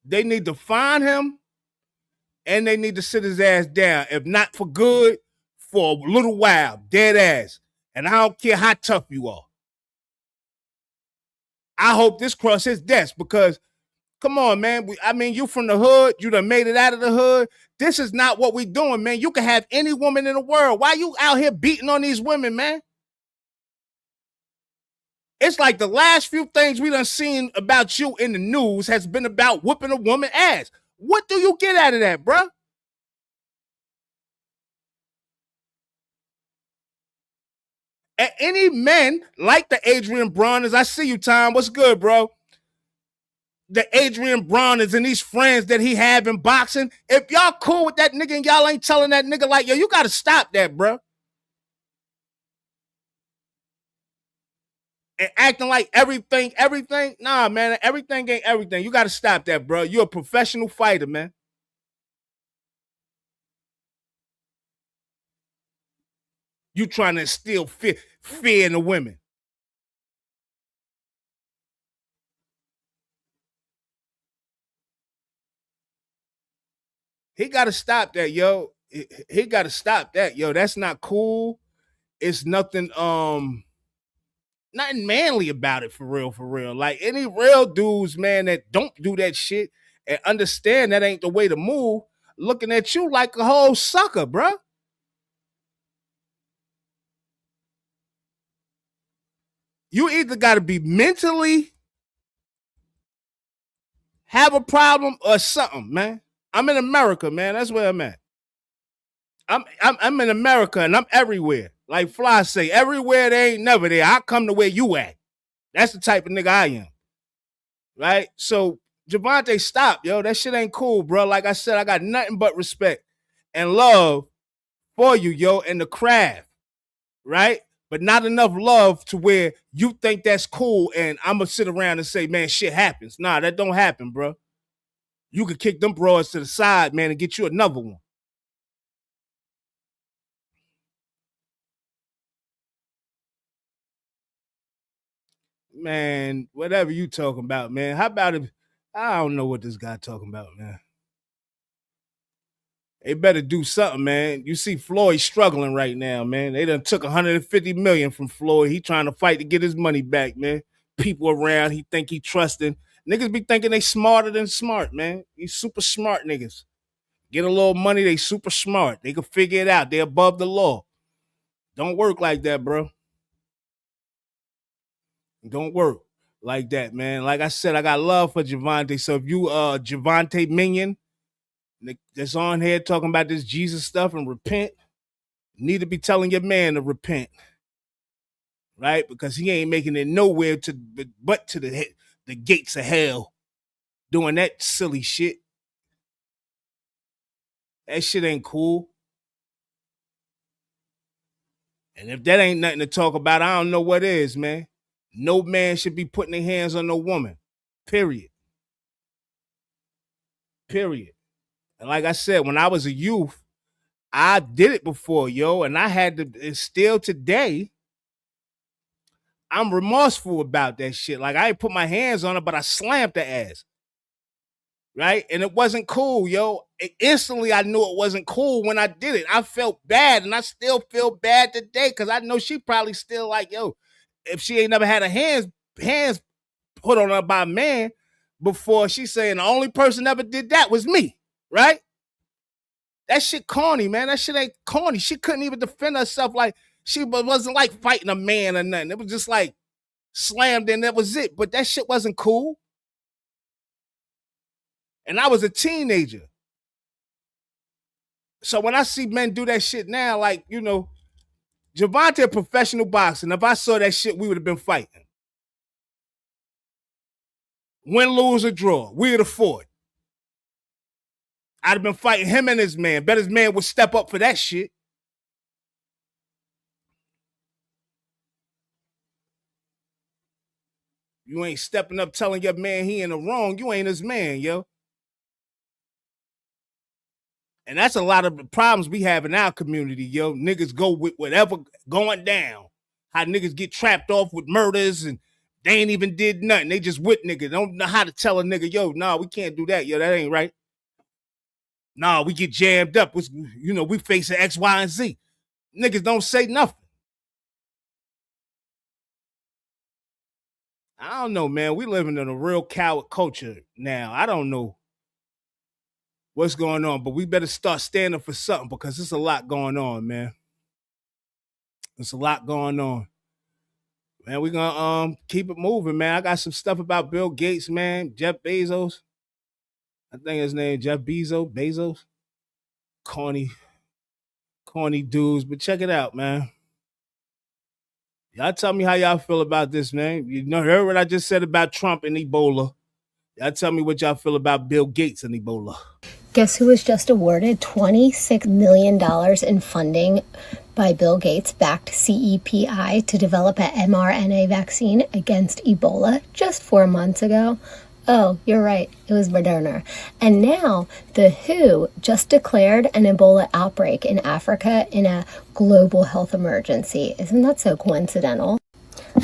They need to find him and they need to sit his ass down. If not for good, for a little while, dead ass. And I don't care how tough you are. I hope this cross his desk because, come on, man. I mean, you from the hood. You done made it out of the hood. This is not what we doing, man. You can have any woman in the world. Why you out here beating on these women, man? It's like the last few things we done seen about you in the news has been about whooping a woman ass. What do you get out of that, bruh? And any men like the Adrian Browners, I see you, Tom. What's good, bro? The Adrian Browners and these friends that he have in boxing, if y'all cool with that nigga and y'all ain't telling that nigga like, yo, you got to stop that, bro. And acting like everything. Nah, man, everything ain't everything. You got to stop that, bro. You're a professional fighter, man. You trying to instill fear in the women. He got to stop that, yo. He got to stop that, yo. That's not cool. It's nothing nothing manly about it, for real. Like any real dudes, man, that don't do that shit and understand that ain't the way to move, looking at you like a whole sucker, bruh. You either got to be mentally have a problem or something, man. I'm in America, man. That's where I'm at. I'm in America and I'm everywhere. Like Fly say, everywhere they ain't never there. I come to where you at. That's the type of nigga I am. Right? So Javante, stop, yo. That shit ain't cool, bro. Like I said, I got nothing but respect and love for you, yo, and the craft. Right? But not enough love to where you think that's cool and I'm going to sit around and say, man, shit happens. Nah, that don't happen, bro. You could kick them broads to the side, man, and get you another one. Man, whatever you talking about, man. How about if I don't know what this guy talking about, man. They better do something, man. You see Floyd struggling right now, man. They done took 150 million from Floyd. He trying to fight to get his money back, man. People around, he think he trusting. Niggas be thinking they smarter than smart, man. These super smart niggas. Get a little money, they super smart. They can figure it out. They above the law. Don't work like that, bro. Don't work like that, man. Like I said, I got love for Javante. So if you Javante Minion that's on here talking about this Jesus stuff and repent, need to be telling your man to repent. Right? Because he ain't making it nowhere but to the gates of hell doing that silly shit. That shit ain't cool. And if that ain't nothing to talk about, I don't know what is, man. No man should be putting their hands on no woman. Period. Period. And like I said, when I was a youth, I did it before, yo, and I had to, and still today, I'm remorseful about that shit. Like I ain't put my hands on her, but I slammed the ass. Right? And it wasn't cool, yo. Instantly, I knew it wasn't cool when I did it. I felt bad, and I still feel bad today because I know she probably still like, yo, if she ain't never had her hands put on her by a man before, she's saying the only person ever did that was me, right? That shit corny, man. That shit ain't corny. She couldn't even defend herself. Like she wasn't like fighting a man or nothing. It was just like slammed and that was it. But that shit wasn't cool. And I was a teenager. So when I see men do that shit now, like, you know, Javante a professional boxer. If I saw that shit, we would have been fighting. Win, lose, or draw. We would have fought. I'd have been fighting him and his man. Bet his man would step up for that shit. You ain't stepping up telling your man he in the wrong. You ain't his man, yo. And that's a lot of the problems we have in our community, yo. Niggas go with whatever going down. How niggas get trapped off with murders and They ain't even did nothing. They just with niggas. Don't know how to tell a nigga, yo, nah, we can't do that. Yo, that ain't right. Nah, we get jammed up. You know, we facing X, Y, and Z. Niggas don't say nothing. I don't know, man. We living in a real coward culture now. I don't know what's going on, but we better start standing for something because there's a lot going on, man. There's a lot going on. Man, we're gonna keep it moving, man. I got some stuff about Bill Gates, man. Jeff Bezos. I think his name Jeff Bezos. Corny dudes, but check it out, man. Y'all tell me how y'all feel about this, man. You know, heard what I just said about Trump and Ebola. Y'all tell me what y'all feel about Bill Gates and Ebola. Guess who was just awarded $26 million in funding by Bill Gates-backed CEPI to develop an mRNA vaccine against Ebola just 4 months ago? Oh, you're right. It was Moderna. And now the WHO just declared an Ebola outbreak in Africa in a global health emergency. Isn't that so coincidental?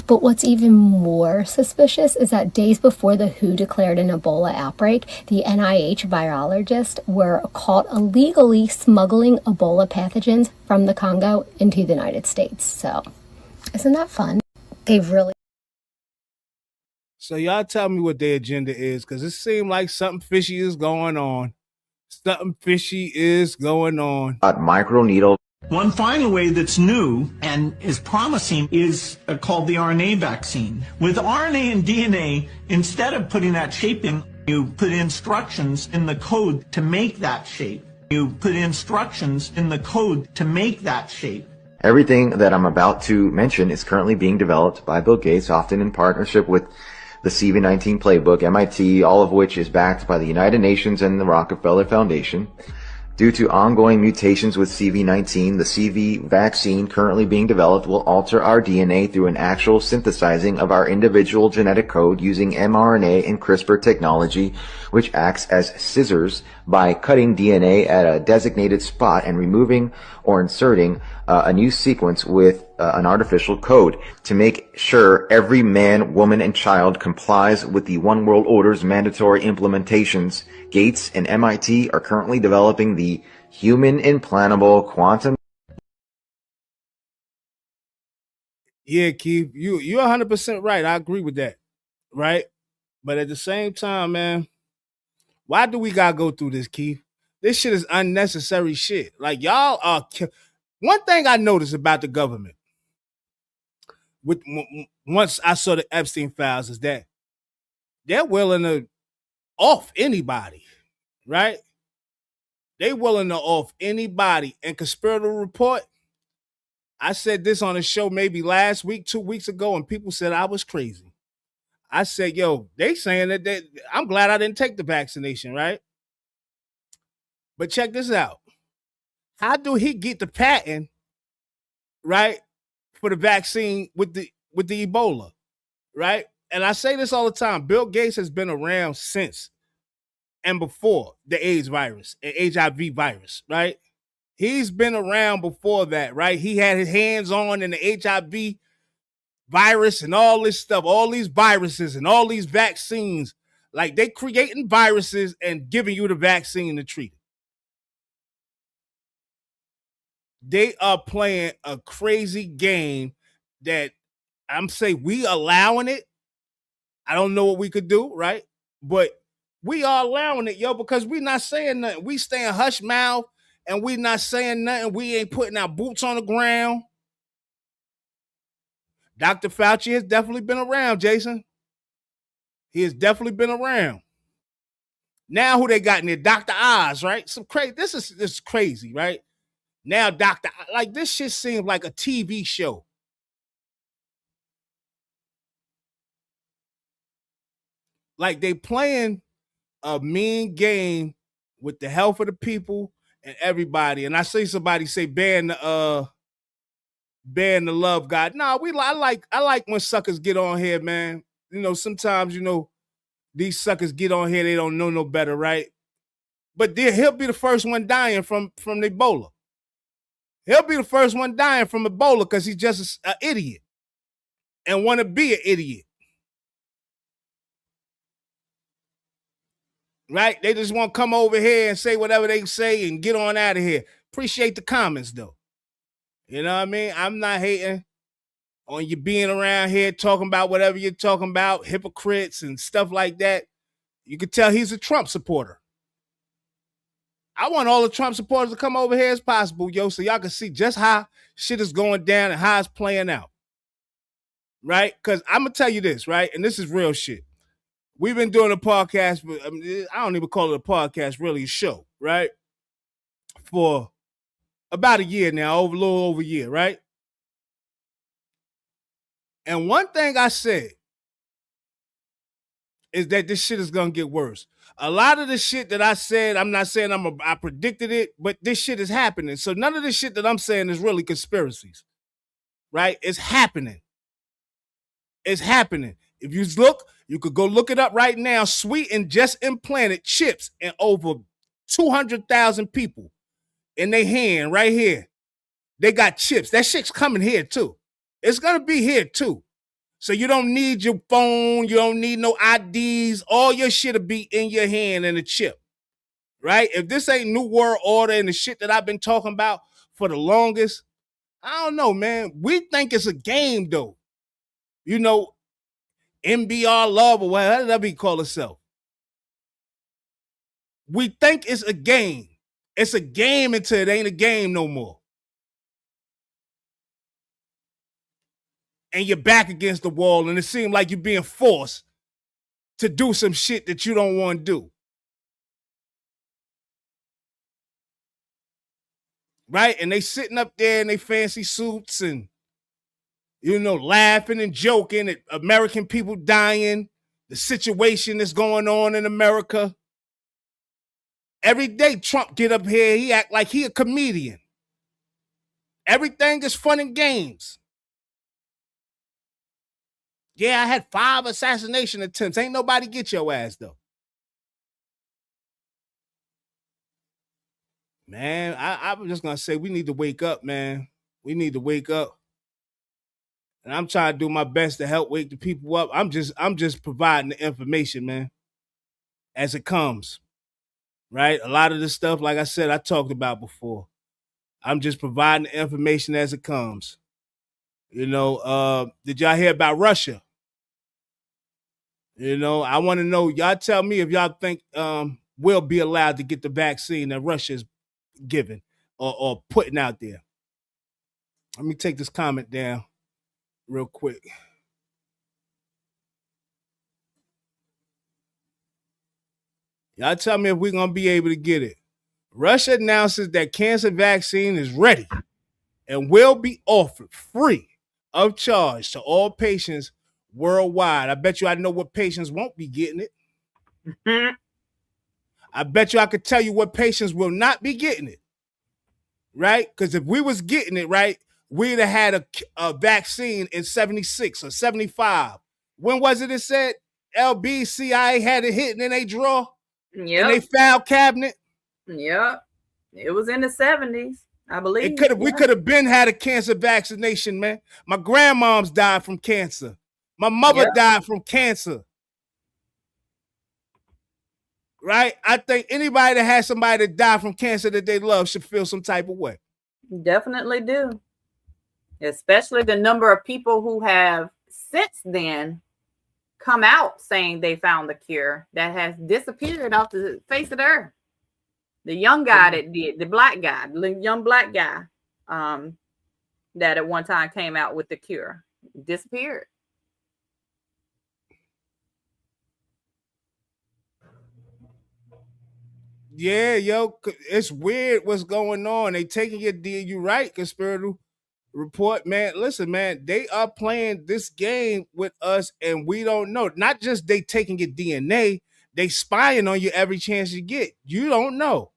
But what's even more suspicious is that days before the WHO declared an Ebola outbreak, the NIH virologists were caught illegally smuggling Ebola pathogens from the Congo into the United States. So, isn't that fun? They've really... So y'all tell me what their agenda is, because it seems like something fishy is going on. Something fishy is going on. Microneedle. One final way that's new and is promising is called the RNA vaccine. With RNA and DNA, instead of putting that shape in, you put instructions in the code to make that shape. You put instructions in the code to make that shape. Everything that I'm about to mention is currently being developed by Bill Gates, often in partnership with the CV-19 Playbook, MIT, all of which is backed by the United Nations and the Rockefeller Foundation. Due to ongoing mutations with CV-19, the CV vaccine currently being developed will alter our DNA through an actual synthesizing of our individual genetic code using mRNA and CRISPR technology, which acts as scissors by cutting DNA at a designated spot and removing or inserting a new sequence with an artificial code to make sure every man, woman, and child complies with the One World Order's mandatory implementations. Gates and MIT are currently developing the human implantable quantum. Yeah, Keith, you're 100% right. I agree with that, right? But at the same time, man, why do we gotta go through this, Keith? This shit is unnecessary shit. Like, y'all are... One thing I noticed about the government, once I saw the Epstein files, is that they're willing to off anybody, right? They willing to off anybody. And Conspirator Report, I said this on a show maybe last week, 2 weeks ago, and people said I was crazy. I said, yo, they saying that I'm glad I didn't take the vaccination, right? But check this out. How do he get the patent, right, for the vaccine with the Ebola, right? And I say this all the time. Bill Gates has been around since and before the AIDS virus and HIV virus, right? He's been around before that, right? He had his hands on in the HIV virus and all this stuff, all these viruses and all these vaccines. Like, they creating viruses and giving you the vaccine to treat it. They are playing a crazy game that I'm saying we allowing it. I don't know what we could do, right? But we are allowing it, yo, because we not saying nothing. We staying hush mouth and we not saying nothing. We ain't putting our boots on the ground. Dr. Fauci has definitely been around, Jason. He has definitely been around. Now who they got in there? Dr. Oz, right? Some crazy. This is crazy, right? Now, like, this shit seems like a TV show. Like, they playing a mean game with the health of the people and everybody. And I see somebody say ban the love God. No, I like when suckers get on here, man. You know, sometimes, you know, these suckers get on here, they don't know no better, right? But he'll be the first one dying from the Ebola. He'll be the first one dying from Ebola because he's just an idiot and want to be an idiot. right? They just want to come over here and say whatever they say and get on out of here. Appreciate the comments, though. You know what I mean? I'm not hating on you being around here talking about whatever you're talking about, hypocrites and stuff like that. You can tell he's a Trump supporter. I want all the Trump supporters to come over here as possible, yo, so y'all can see just how shit is going down and how it's playing out. Right? Because I'm going to tell you this, right? And this is real shit. We've been doing a podcast, but I don't even call it a podcast, really a show, right? For about a year now, a little over a year, right? And one thing I said is that this shit is going to get worse. A lot of the shit that I said, I'm not saying I predicted it, but this shit is happening. So none of the shit that I'm saying is really conspiracies, right? It's happening. It's happening. If you look, you could go look it up right now. Sweden just implanted chips in over 200,000 people in their hand right here. They got chips. That shit's coming here too. It's going to be here too. So you don't need your phone. You don't need no IDs. All your shit will be in your hand in a chip, right? If this ain't New World Order and the shit that I've been talking about for the longest, I don't know, man. We think it's a game, though. You know, MBR love or whatever we call itself. We think it's a game. It's a game until it ain't a game no more. And you're back against the wall, and it seems like you're being forced to do some shit that you don't want to do. Right? And they sitting up there in their fancy suits and, you know, laughing and joking at American people dying, the situation that's going on in America. Every day Trump get up here, he act like he a comedian. Everything is fun and games. Yeah, I had 5 assassination attempts. Ain't nobody get your ass, though. Man, I was just going to say we need to wake up, man. We need to wake up. And I'm trying to do my best to help wake the people up. I'm just providing the information, man, as it comes. Right? A lot of this stuff, like I said, I talked about before. I'm just providing the information as it comes. You know, did y'all hear about Russia? You know, I want to know, y'all tell me if y'all think we'll be allowed to get the vaccine that Russia's giving or putting out there. Let me take this comment down real quick. Y'all tell me if we're going to be able to get it. Russia announces that cancer vaccine is ready and will be offered free of charge to all patients worldwide. I bet you I know what patients won't be getting it. I bet you I could tell you what patients will not be getting it. Right? Because if we was getting it, right, we'd have had a vaccine in 76 or 75. When was it said? LB, CIA had it hidden in a drawer? Yep. In a file cabinet? Yep. It was in the 70s, I believe. We could have been had a cancer vaccination, man. My grandmom's died from cancer. My mother died from cancer. Right? I think anybody that has somebody that died from cancer that they love should feel some type of way. Definitely do. Especially the number of people who have since then come out saying they found the cure that has disappeared off the face of the earth. The young guy that did, the black guy, the young black guy that at one time came out with the cure, disappeared. Yeah, yo, it's weird what's going on. They taking your deal. You right, Conspirator Report, man. Listen, man, they are playing this game with us, and we don't know. Not just they taking your DNA, they spying on you every chance you get. You don't know.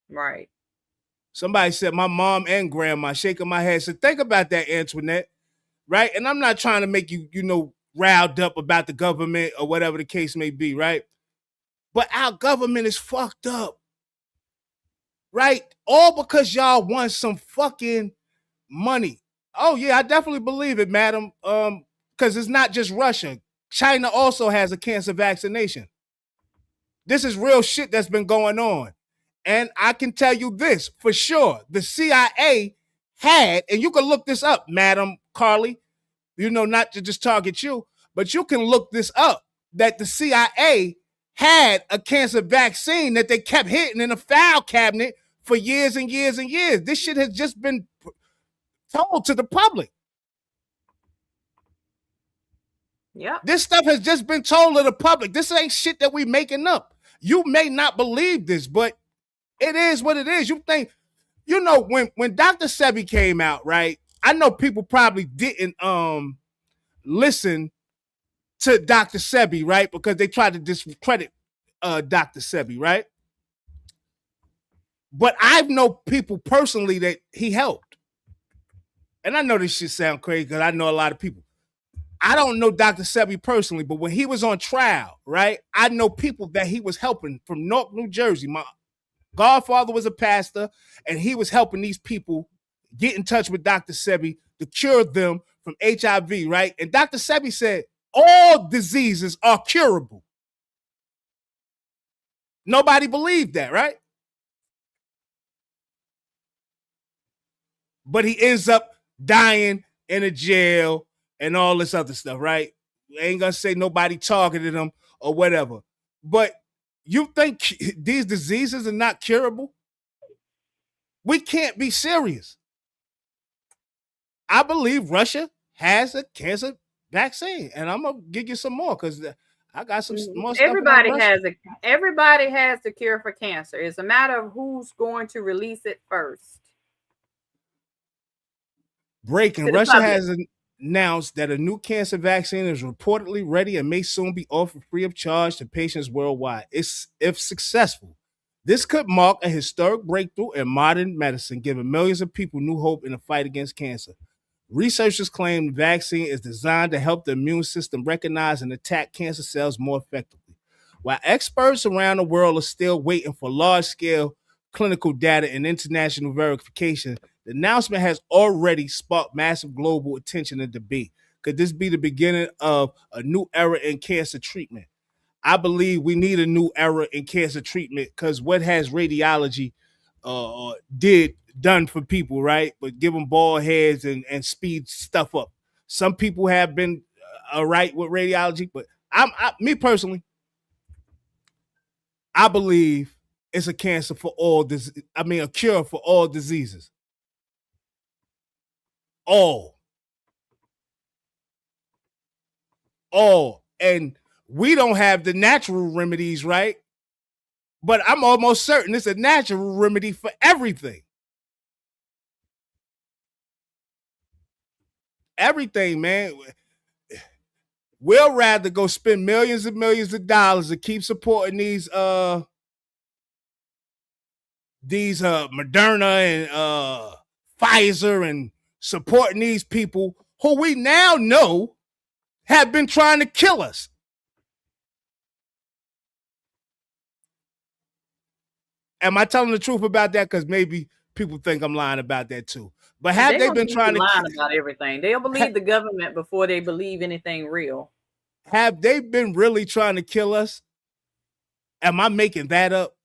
Right. Somebody said my mom and grandma, shaking my head. So think about that, Antoinette. Right? And I'm not trying to make you, you know, riled up about the government or whatever the case may be, right? But our government is fucked up. Right? All because y'all want some fucking money. Oh, yeah, I definitely believe it, madam. Because it's not just Russia. China also has a cancer vaccination. This is real shit that's been going on. And I can tell you this for sure. The CIA had, and you can look this up, Madam Carly, you know, not to just target you, but you can look this up, that the CIA had a cancer vaccine that they kept hitting in a file cabinet for years and years and years. This shit has just been told to the public. Yeah. This stuff has just been told to the public. This ain't shit that we making up. You may not believe this, but it is what it is. You think, you know, when Dr. Sebi came out, right? I know people probably didn't listen to Dr. Sebi, right? Because they tried to discredit Dr. Sebi, right? But I know people personally that he helped. And I know this shit sound crazy because I know a lot of people. I don't know Dr. Sebi personally, but when he was on trial, right, I know people that he was helping from Newark, New Jersey. My godfather was a pastor, and he was helping these people get in touch with Dr. Sebi to cure them from HIV, right? And Dr. Sebi said, all diseases are curable. Nobody believed that, right? But he ends up dying in a jail and all this other stuff, right? I ain't gonna say nobody targeted him or whatever. But you think these diseases are not curable? We can't be serious. I believe Russia has a cancer vaccine, and I'm gonna give you some more because I got some more stuff. Everybody has a cure for cancer. It's a matter of who's going to release it first. Breaking. Russia has announced that a new cancer vaccine is reportedly ready and may soon be offered free of charge to patients worldwide. If successful, this could mark a historic breakthrough in modern medicine, giving millions of people new hope in the fight against cancer. Researchers claim the vaccine is designed to help the immune system recognize and attack cancer cells more effectively. While experts around the world are still waiting for large-scale clinical data and international verification, the announcement has already sparked massive global attention and debate. Could this be the beginning of a new era in cancer treatment? I believe we need a new era in cancer treatment because what has radiology done for people, right? But give them bald heads and speed stuff up. Some people have been all right with radiology, but me personally, I believe it's a cancer for all this. I mean, a cure for all diseases. All. And we don't have the natural remedies, right? But I'm almost certain it's a natural remedy for everything. Everything, man. We'll rather go spend millions and millions of dollars to keep supporting these Moderna and Pfizer and supporting these people who we now know have been trying to kill us. Am I telling the truth about that? Because maybe people think I'm lying about that too. But have they been trying to lie about everything? They'll believe the government before they believe anything real. Have they been really trying to kill us? Am I making that up?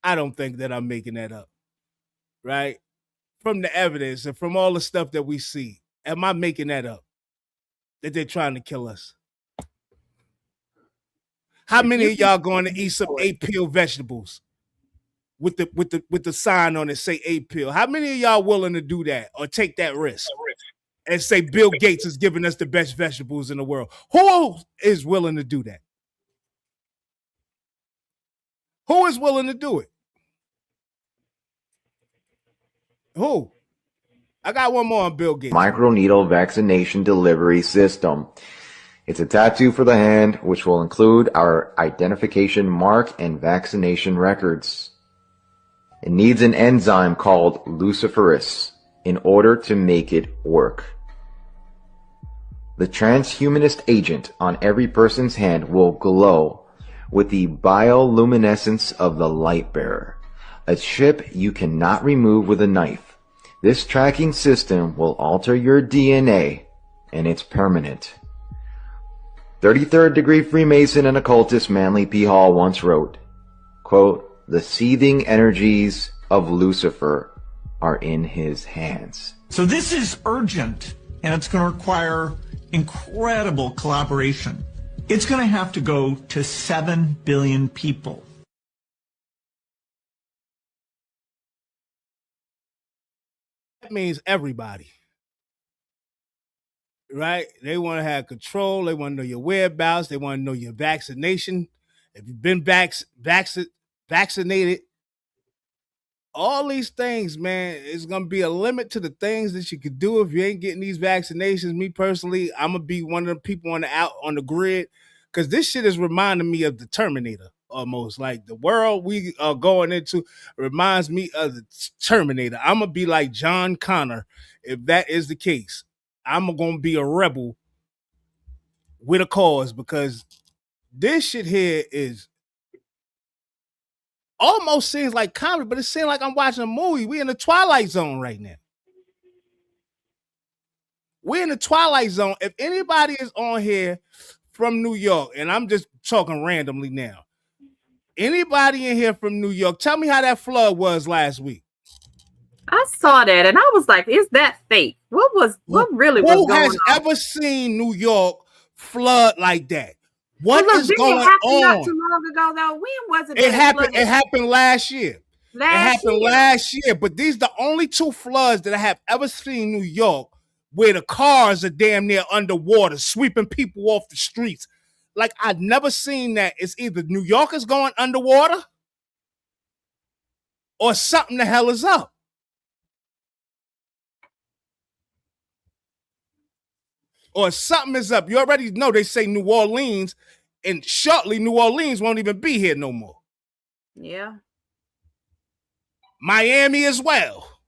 I don't think that I'm making that up, right? From the evidence and from all the stuff that we see, am I making that up? That they're trying to kill us? How many of y'all going to eat some 8-pill vegetables with the sign on it say 8-pill? How many of y'all willing to do that or take that risk and say Bill Gates is giving us the best vegetables in the world? Who is willing to do that? Who is willing to do it? Who? I got one more on Bill Gates. Microneedle vaccination delivery system. It's a tattoo for the hand, which will include our identification mark and vaccination records. It needs an enzyme called luciferase in order to make it work. The transhumanist agent on every person's hand will glow with the bioluminescence of the light bearer, a chip you cannot remove with a knife. This tracking system will alter your DNA, and it's permanent. 33rd degree Freemason and occultist Manly P. Hall once wrote, quote, "The seething energies of Lucifer are in his hands." So this is urgent, and it's going to require incredible collaboration. It's going to have to go to 7 billion people. That means everybody. Right? They want to have control. They want to know your whereabouts. They want to know your vaccination. If you've been vaccinated, all these things, man, it's going to be a limit to the things that you could do if you ain't getting these vaccinations. Me personally, I'm going to be one of the people on the grid, because this shit is reminding me of the Terminator almost. Like the world we are going into reminds me of the Terminator. I'm going to be like John Connor if that is the case. I'm going to be a rebel with a cause, because this shit here is almost seems like comedy, but it seems like I'm watching a movie. We in the Twilight Zone right now. We're in the Twilight Zone. If anybody is on here from New York, and I'm just talking randomly now, anybody in here from New York, tell me how that flood was last week. I saw that and I was like, is that fake? What really was going on? Who has ever seen New York flood like that? What is going on? Not too long ago, though. When was it? It happened last year. Last year. But these are the only two floods that I have ever seen in New York where the cars are damn near underwater, sweeping people off the streets. Like, I've never seen that. It's either New York is going underwater or something the hell is up. Or something is up. You already know they say New Orleans, and shortly New Orleans won't even be here no more. Yeah. Miami as well.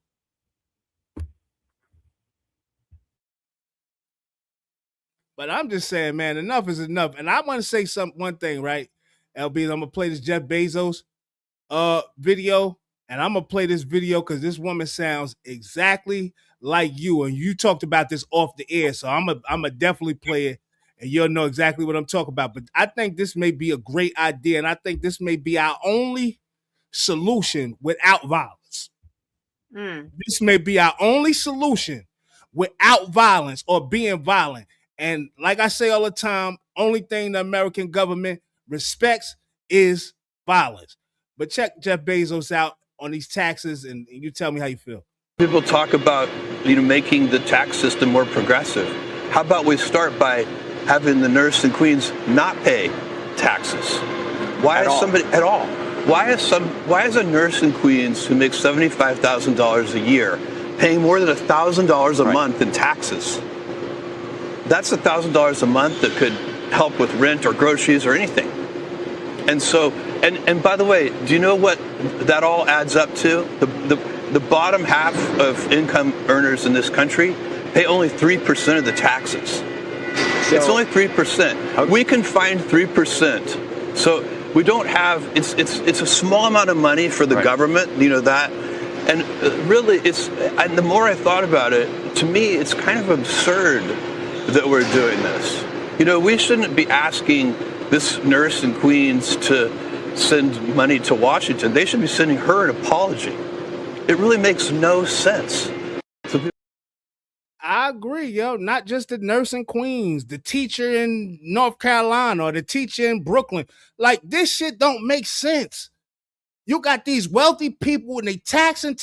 But I'm just saying, man, enough is enough. And I want to say one thing, right? LB, I'm going to play this Jeff Bezos video. And I'm going to play this video because this woman sounds exactly like you. And you talked about this off the air. So I'm going to definitely play it. And you'll know exactly what I'm talking about. But I think this may be a great idea. And I think this may be our only solution without violence. This may be our only solution without violence or being violent. And like I say all the time, only thing the American government respects is violence. But check Jeff Bezos out on these taxes, and you tell me how you feel. People talk about, making the tax system more progressive. How about we start by having the nurse in Queens not pay taxes? Why is somebody at all? Why is a nurse in Queens who makes $75,000 a year paying more than $1,000 a month in taxes? That's $1,000 a month that could help with rent or groceries or anything. And so, and by the way, do you know what that all adds up to? The bottom half of income earners in this country pay only 3% of the taxes. So, it's only 3%. We can find 3%. So we don't have, it's a small amount of money for the government, that. And really, and the more I thought about it, to me, it's kind of absurd that we're doing this. We shouldn't be asking this nurse in Queens to send money to Washington. They should be sending her an apology. It really makes no sense. I agree, yo. Not just the nurse in Queens, the teacher in North Carolina or the teacher in Brooklyn. Like, this shit don't make sense. You got these wealthy people and they taxing,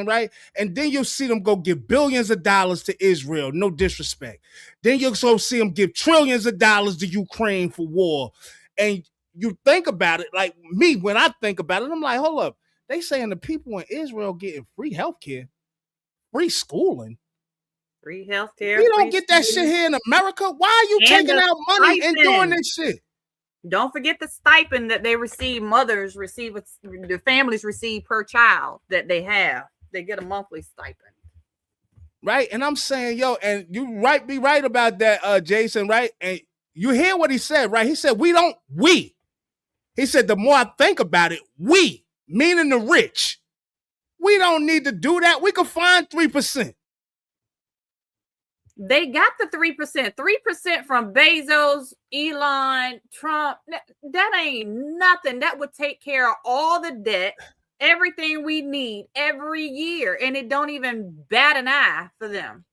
right? And then you'll see them go give billions of dollars to Israel, no disrespect. Then you'll so see them give trillions of dollars to Ukraine for war. And you think about it, like me, when I think about it, I'm like, hold up. They saying the people in Israel getting free healthcare, free schooling. Free healthcare. We don't get that shit here in America. Why are you taking out money and doing this shit? Don't forget the stipend that they receive. Mothers receive, the families receive per child that they have. They get a monthly stipend. Right. And I'm saying, yo, and you be right about that, Jason, right? And you hear what he said, right? He said, we. He said, the more I think about it, we, meaning the rich, we don't need to do that. We can find 3%. They got the 3%. 3% from Bezos, Elon, Trump. That ain't nothing. That would take care of all the debt, everything we need every year. And it don't even bat an eye for them.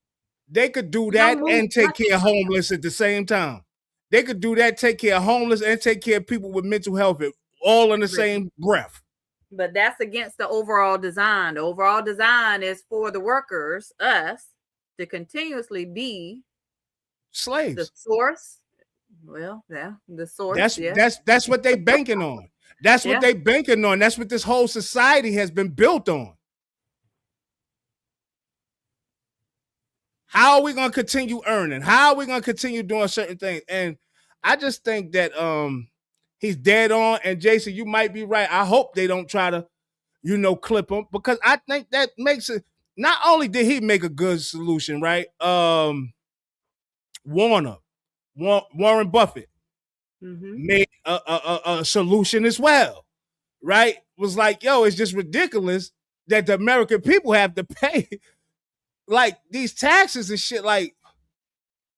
They could do that and take care of homeless at the same time. They could do that, take care of homeless, and take care of people with mental health all in the same breath. But that's against the overall design. The overall design is for the workers, us, to continuously be slaves. The source. Well, yeah, the source. That's what they banking on. That's what they banking on. That's what this whole society has been built on. How are we going to continue earning? How are we going to continue doing certain things? And I just think that he's dead on. And Jason, you might be right. I hope they don't try to, clip him, because I think that makes it. Not only did he make a good solution, right? Warren Buffett made a solution as well, right? Was like, yo, it's just ridiculous that the American people have to pay like these taxes and shit. Like,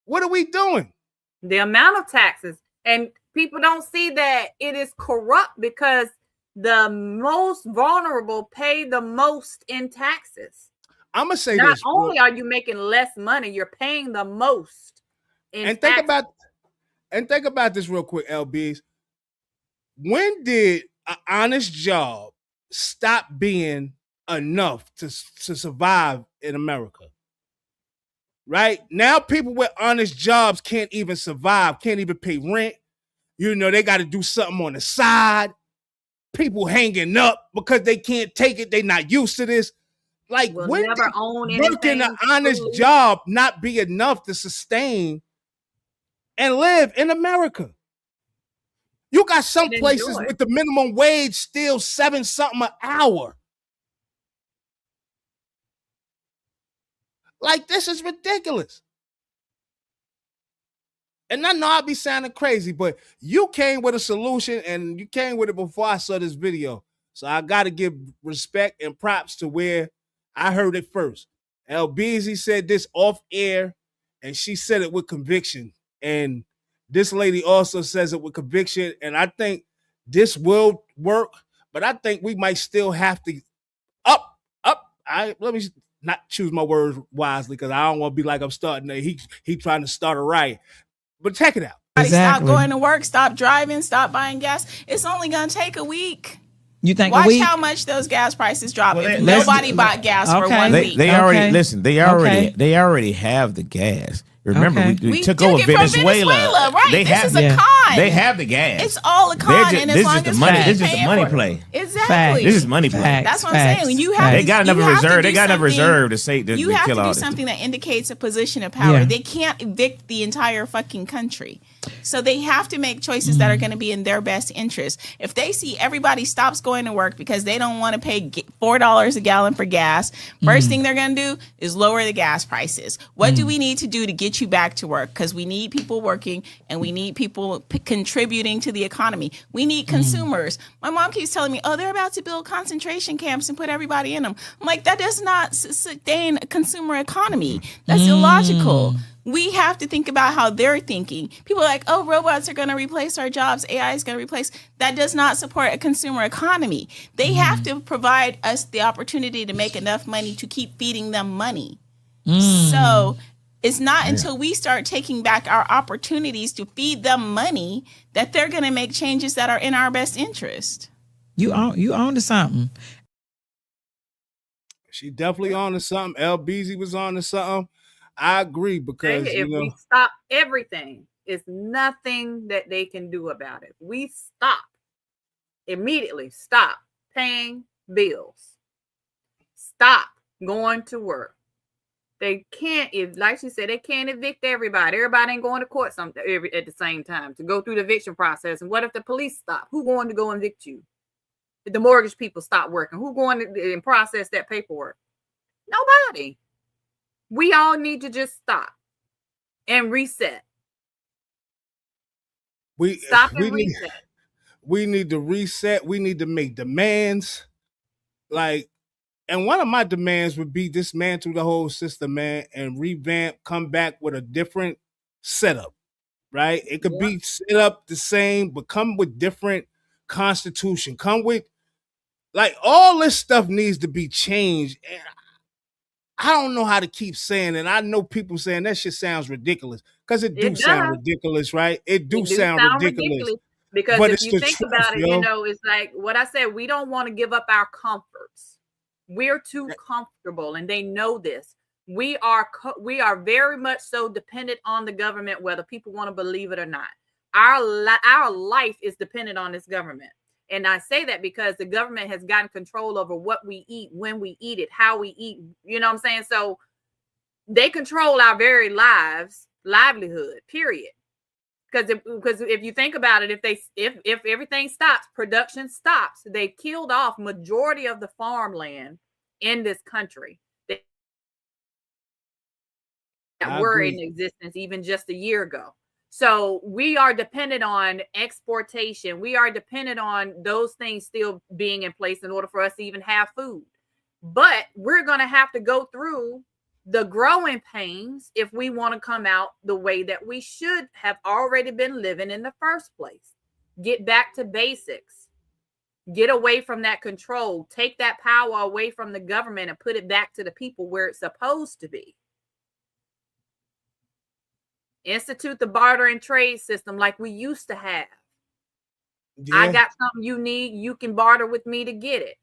what are we doing? The amount of taxes, and people don't see that it is corrupt because the most vulnerable pay the most in taxes. I'm gonna say not this. Not only are you making less money, you're paying the most. And think about this real quick, LBs. When did an honest job stop being enough to survive in America? Right now, people with honest jobs can't even survive, can't even pay rent. They got to do something on the side. People hanging up because they can't take it. They're not used to this. Like, when did working an honest job not be enough to sustain and live in America? You got some places with the minimum wage still $7-something an hour. Like, this is ridiculous. And I know I'll be sounding crazy, but you came with a solution, and you came with it before I saw this video. So I got to give respect and props to where I heard it first. LBZ said this off air, and she said it with conviction. And this lady also says it with conviction. And I think this will work, but I think we might still have to let me not choose my words wisely, because I don't want to be like I'm starting to, he trying to start a riot. But check it out. Stop going to work, stop driving, stop buying gas. It's only going to take a week. You think Watch how much those gas prices drop. If nobody bought gas for 1 week. They already have the gas. Remember, we took over Venezuela. Right? This is a con. They have the gas. It's all a con, and as long as this is the money play. Exactly. This is money play. That's what I'm saying. When you have, they got enough reserve. They got enough reserve to say that you have to do something that indicates a position of power. They can't evict the entire fucking country. So they have to make choices that are going to be in their best interest. If they see everybody stops going to work because they don't want to pay $4 a gallon for gas, first thing they're going to do is lower the gas prices. What do we need to do to get you back to work? Because we need people working, and we need people contributing to the economy. We need consumers. My mom keeps telling me, oh, they're about to build concentration camps and put everybody in them. I'm like, that does not sustain a consumer economy. That's illogical. We have to think about how they're thinking. People are like, oh, robots are going to replace our jobs. AI is going to replace. That does not support a consumer economy. They have to provide us the opportunity to make enough money to keep feeding them money. So it's not until we start taking back our opportunities to feed them money that they're going to make changes that are in our best interest. You on to something. She definitely on to something. LBZ was on to something. I agree, because if we stop everything, it's nothing that they can do about it. We immediately stop paying bills, stop going to work. They can't, like she said, they can't evict everybody. Everybody ain't going to court at the same time to go through the eviction process. And what if the police stop? Who's going to go evict you? If the mortgage people stop working, who's going to process that paperwork? Nobody. We all need to just stop and reset. Stop and reset. We need to reset. We need to make demands. Like, And one of my demands would be dismantle the whole system, man, and revamp, come back with a different setup, right? It could be set up the same, but come with different constitution. Come with, like, all this stuff needs to be changed. And I don't know how to keep saying it. I know people saying that shit sounds ridiculous because it do sound ridiculous, right? It do sound ridiculous. Because but if it's you the think truth, about it, yo. you know, it's like what I said, we don't want to give up our comforts. We're too comfortable, and they know this. We are very much so dependent on the government, whether people want to believe it or not. Our life is dependent on this government. And I say that because the government has gotten control over what we eat, when we eat it, how we eat. You know what I'm saying? So they control our very livelihood, period. Because if you think about it, if everything stops, production stops. They killed off majority of the farmland in this country that were in existence even just a year ago. So we are dependent on exportation. We are dependent on those things still being in place in order for us to even have food. But we're going to have to go through the growing pains if we want to come out the way that we should have already been living in the first place. Get back to basics. Get away from that control. Take that power away from the government and put it back to the people where it's supposed to be. Institute the barter and trade system like we used to have. Yeah. I got something you need, you can barter with me to get it.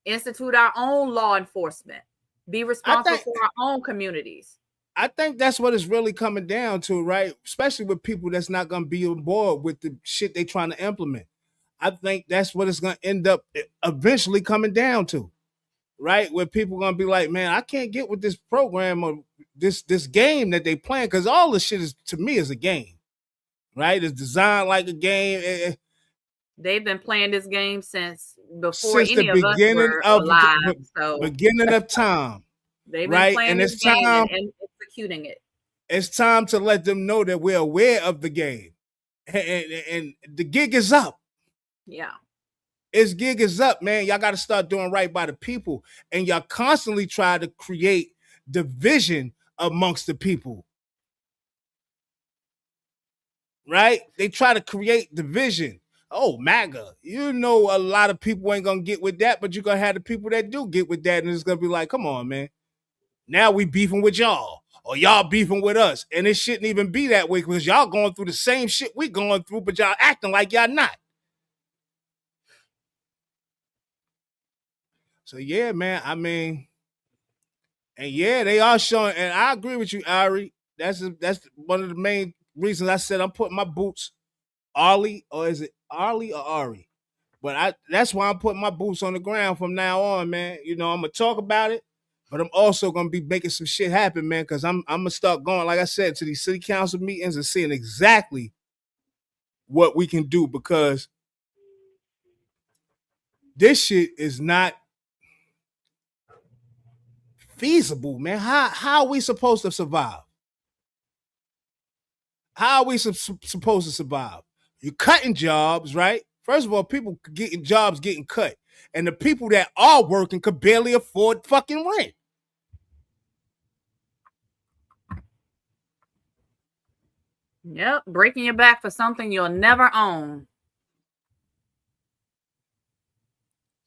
Institute our own law enforcement. Be responsible for our own communities. I think that's what it's really coming down to, right? Especially with people that's not going to be on board with the shit they trying to implement. I think that's what it's going to end up eventually coming down to, right? Where people are going to be like, man, I can't get with this program or this game that they playing, because all this shit is, to me, is a game, right? It's designed like a game. They've been playing this game since any of us were alive. Beginning of time. They've been playing this game and executing it. It's time to let them know that we're aware of the game. And the gig is up. Yeah. Gig is up, man. Y'all got to start doing right by the people. And y'all constantly try to create division amongst the people. Right? They try to create division. Oh, MAGA. You know a lot of people ain't going to get with that, but you're going to have the people that do get with that, and it's going to be like, come on, man. Now we beefing with y'all, or y'all beefing with us. And it shouldn't even be that way, because y'all going through the same shit we going through, but y'all acting like y'all not. So, yeah, man, I mean, and yeah, they are showing, and I agree with you, Ari. That's one of the main reasons I said I'm putting my boots, Arlie, or is it Arlie or Ari? But that's why I'm putting my boots on the ground from now on, man. You know, I'm going to talk about it, but I'm also going to be making some shit happen, man, because I'm going to start going, like I said, to these city council meetings and seeing exactly what we can do, because this shit is not feasible, man. How are we supposed to survive? How are we supposed to survive? You're cutting jobs, right? First of all, people getting jobs getting cut. And the people that are working could barely afford fucking rent. Yep, breaking your back for something you'll never own.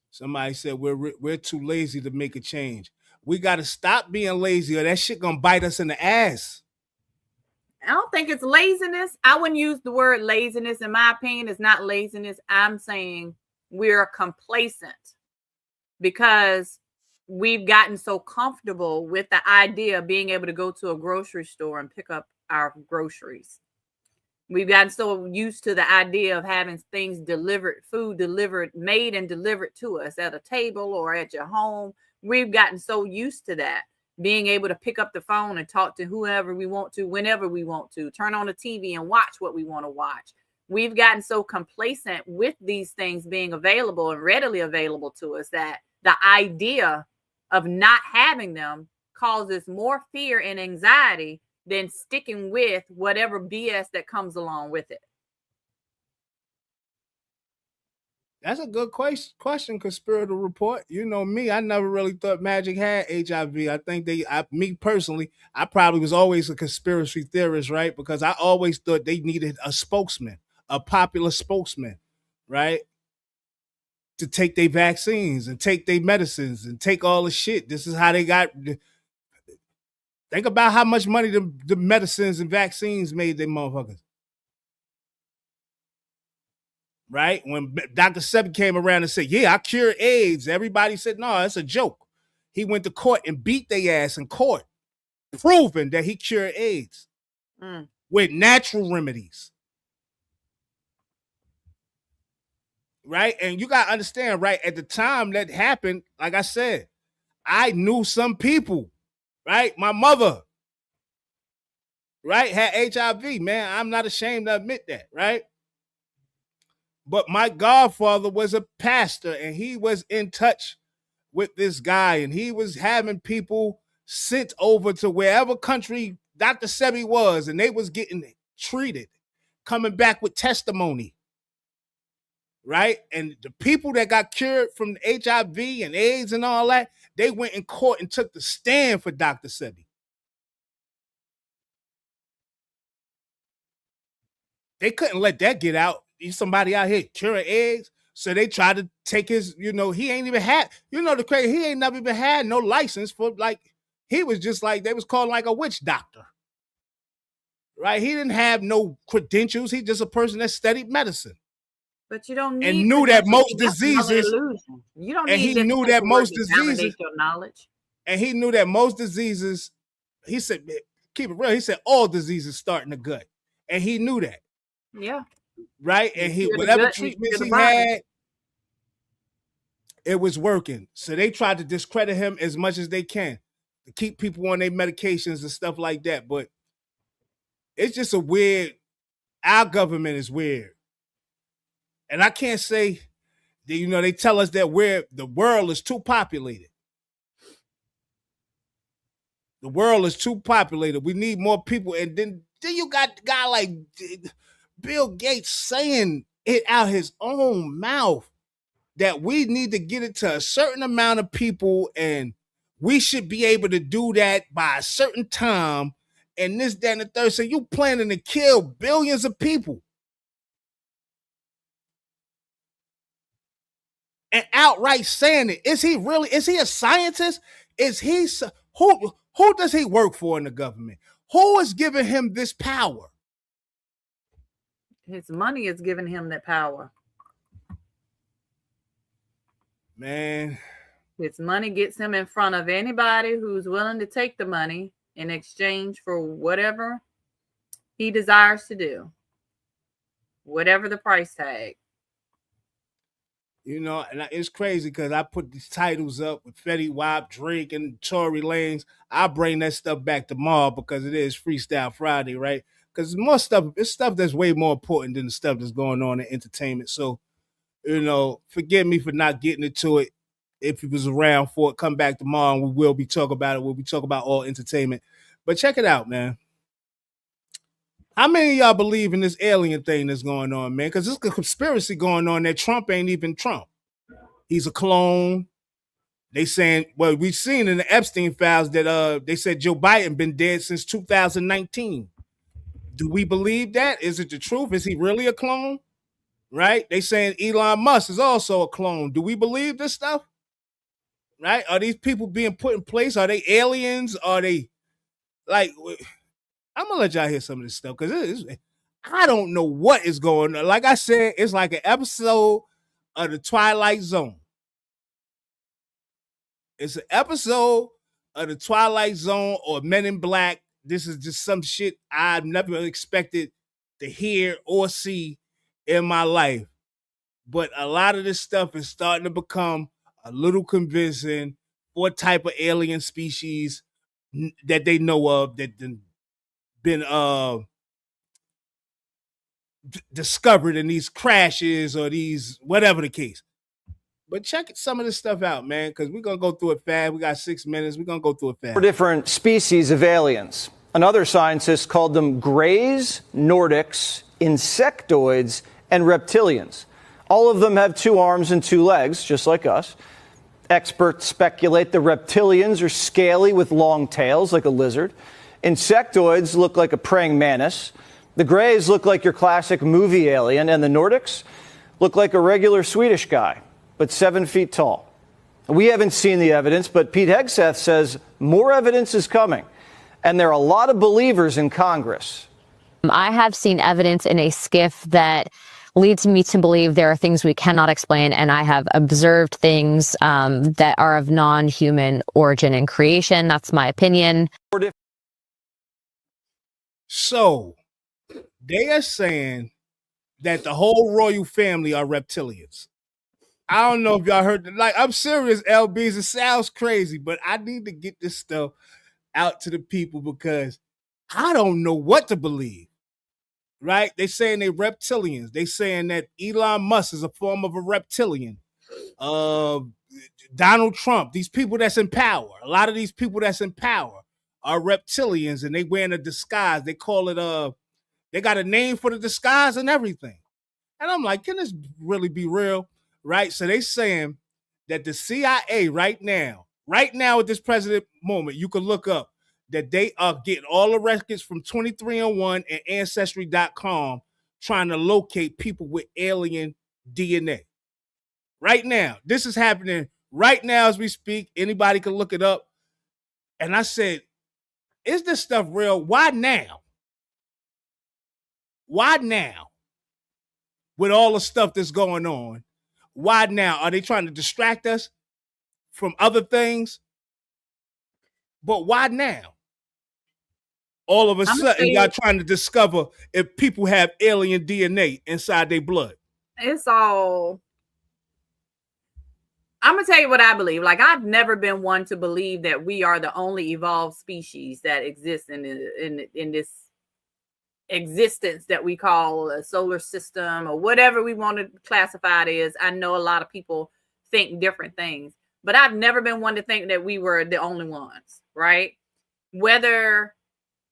Somebody said we're too lazy to make a change. We got to stop being lazy, or that shit gonna bite us in the ass. I don't think it's laziness. I wouldn't use the word laziness. In my opinion, it's not laziness. I'm saying we're complacent because we've gotten so comfortable with the idea of being able to go to a grocery store and pick up our groceries. We've gotten so used to the idea of having things delivered, food delivered, made and delivered to us at a table or at your home. We've gotten so used to that, being able to pick up the phone and talk to whoever we want to, whenever we want to, turn on the TV and watch what we want to watch. We've gotten so complacent with these things being available and readily available to us that the idea of not having them causes more fear and anxiety than sticking with whatever BS that comes along with it. That's a good question, Conspirator Report. You know me, I never really thought Magic had HIV. I think me personally, I probably was always a conspiracy theorist, right? Because I always thought they needed a spokesman, a popular spokesman, right? To take their vaccines and take their medicines and take all the shit. This is how they got. Think about how much money the medicines and vaccines made them motherfuckers. Right? When Dr. Sebi came around and said, yeah, I cured AIDS, everybody said, no, it's a joke. He went to court and beat their ass in court, proving that he cured AIDS with natural remedies. Right? And you got to understand, right, at the time that happened, like I said, I knew some people, right? My mother, right, had HIV, man. I'm not ashamed to admit that, right? But my godfather was a pastor, and he was in touch with this guy, and he was having people sent over to wherever country Dr. Sebi was, and they was getting treated, coming back with testimony, right? And the people that got cured from HIV and AIDS and all that, they went in court and took the stand for Dr. Sebi. They couldn't let that get out. Somebody out here curing AIDS. So they tried to take his, he ain't even had, the crazy, he ain't never even had no license for, like, he was just like, they was called like a witch doctor. Right? He didn't have no credentials. He's just a person that studied medicine. But you don't need and knew that most diseases. You don't and need he knew that most to diseases. validate your knowledge. And he knew that most diseases, he said, keep it real, he said all diseases start in the gut. And he knew that. Yeah. Right? And he whatever treatments he had, it was working. So they tried to discredit him as much as they can to keep people on their medications and stuff like that. But it's just a weird, our government is weird. And I can't say that, they tell us that the world is too populated. The world is too populated. We need more people. And then you got a guy like Bill Gates saying it out his own mouth that we need to get it to a certain amount of people, and we should be able to do that by a certain time, and this, that, and the third. So you planning to kill billions of people. And outright saying it. Is he a scientist? Is he, who does he work for in the government? Who is giving him this power? His money is giving him that power. Man. His money gets him in front of anybody who's willing to take the money in exchange for whatever he desires to do. Whatever the price tag. And it's crazy because I put these titles up with Fetty Wap, Drake, and Tory Lanez. I bring that stuff back tomorrow because it is Freestyle Friday, right? Because more stuff, it's stuff that's way more important than the stuff that's going on in entertainment. So, forgive me for not getting into it. If you was around for it, come back tomorrow and we will be talking about it. We'll be talking about all entertainment. But check it out, man. How many of y'all believe in this alien thing that's going on, man? Because there's a conspiracy going on that Trump ain't even Trump. He's a clone. They saying, well, we've seen in the Epstein files that they said Joe Biden been dead since 2019. Do we believe that? Is it the truth? Is he really a clone? Right? They saying Elon Musk is also a clone. Do we believe this stuff? Right? Are these people being put in place? Are they aliens? Are they like... I'm gonna let y'all hear some of this stuff because I don't know what is going on. Like I said, it's like an episode of the Twilight Zone. It's an episode of the Twilight Zone or Men in Black. This is just some shit I've never expected to hear or see in my life. But a lot of this stuff is starting to become a little convincing for type of alien species that they know of that been discovered in these crashes or these whatever the case. But check some of this stuff out, man, because we're gonna go through it fast. We got 6 minutes. We're gonna go through it fast. 4 different species of aliens. Another scientist called them Greys, Nordics, Insectoids, and Reptilians. All of them have 2 arms and 2 legs, just like us. Experts speculate the reptilians are scaly with long tails like a lizard. Insectoids look like a praying mantis. The Greys look like your classic movie alien. And the Nordics look like a regular Swedish guy, but 7 feet tall. We haven't seen the evidence, but Pete Hegseth says more evidence is coming. And there are a lot of believers in Congress. I have seen evidence in a skiff that leads me to believe there are things we cannot explain, and I have observed things that are of non-human origin and creation. That's my opinion. So they are saying that the whole royal family are reptilians. I don't know if y'all heard that. Like, I'm serious, LBs. It sounds crazy, but I need to get this stuff out to the people because I don't know what to believe. Right? They saying they reptilians. They saying that Elon Musk is a form of a reptilian. Donald Trump, these people that's in power, a lot of these people that's in power are reptilians, and they wearing a disguise. They call it they got a name for the disguise and everything. And I'm like, can this really be real? Right? So they saying that the CIA right now at this present moment, you can look up that they are getting all the records from 23andMe and Ancestry.com trying to locate people with alien DNA. Right now. This is happening right now as we speak. Anybody can look it up. And I said, is this stuff real? Why now? Why now? With all the stuff that's going on, why now? Are they trying to distract us from other things? But why now? All of a sudden, y'all trying to discover if people have alien DNA inside their blood. It's all. I'm gonna tell you what I believe. Like, I've never been one to believe that we are the only evolved species that exists in this existence that we call a solar system or whatever we want to classify it as. I know a lot of people think different things, but I've never been one to think that we were the only ones, right? Whether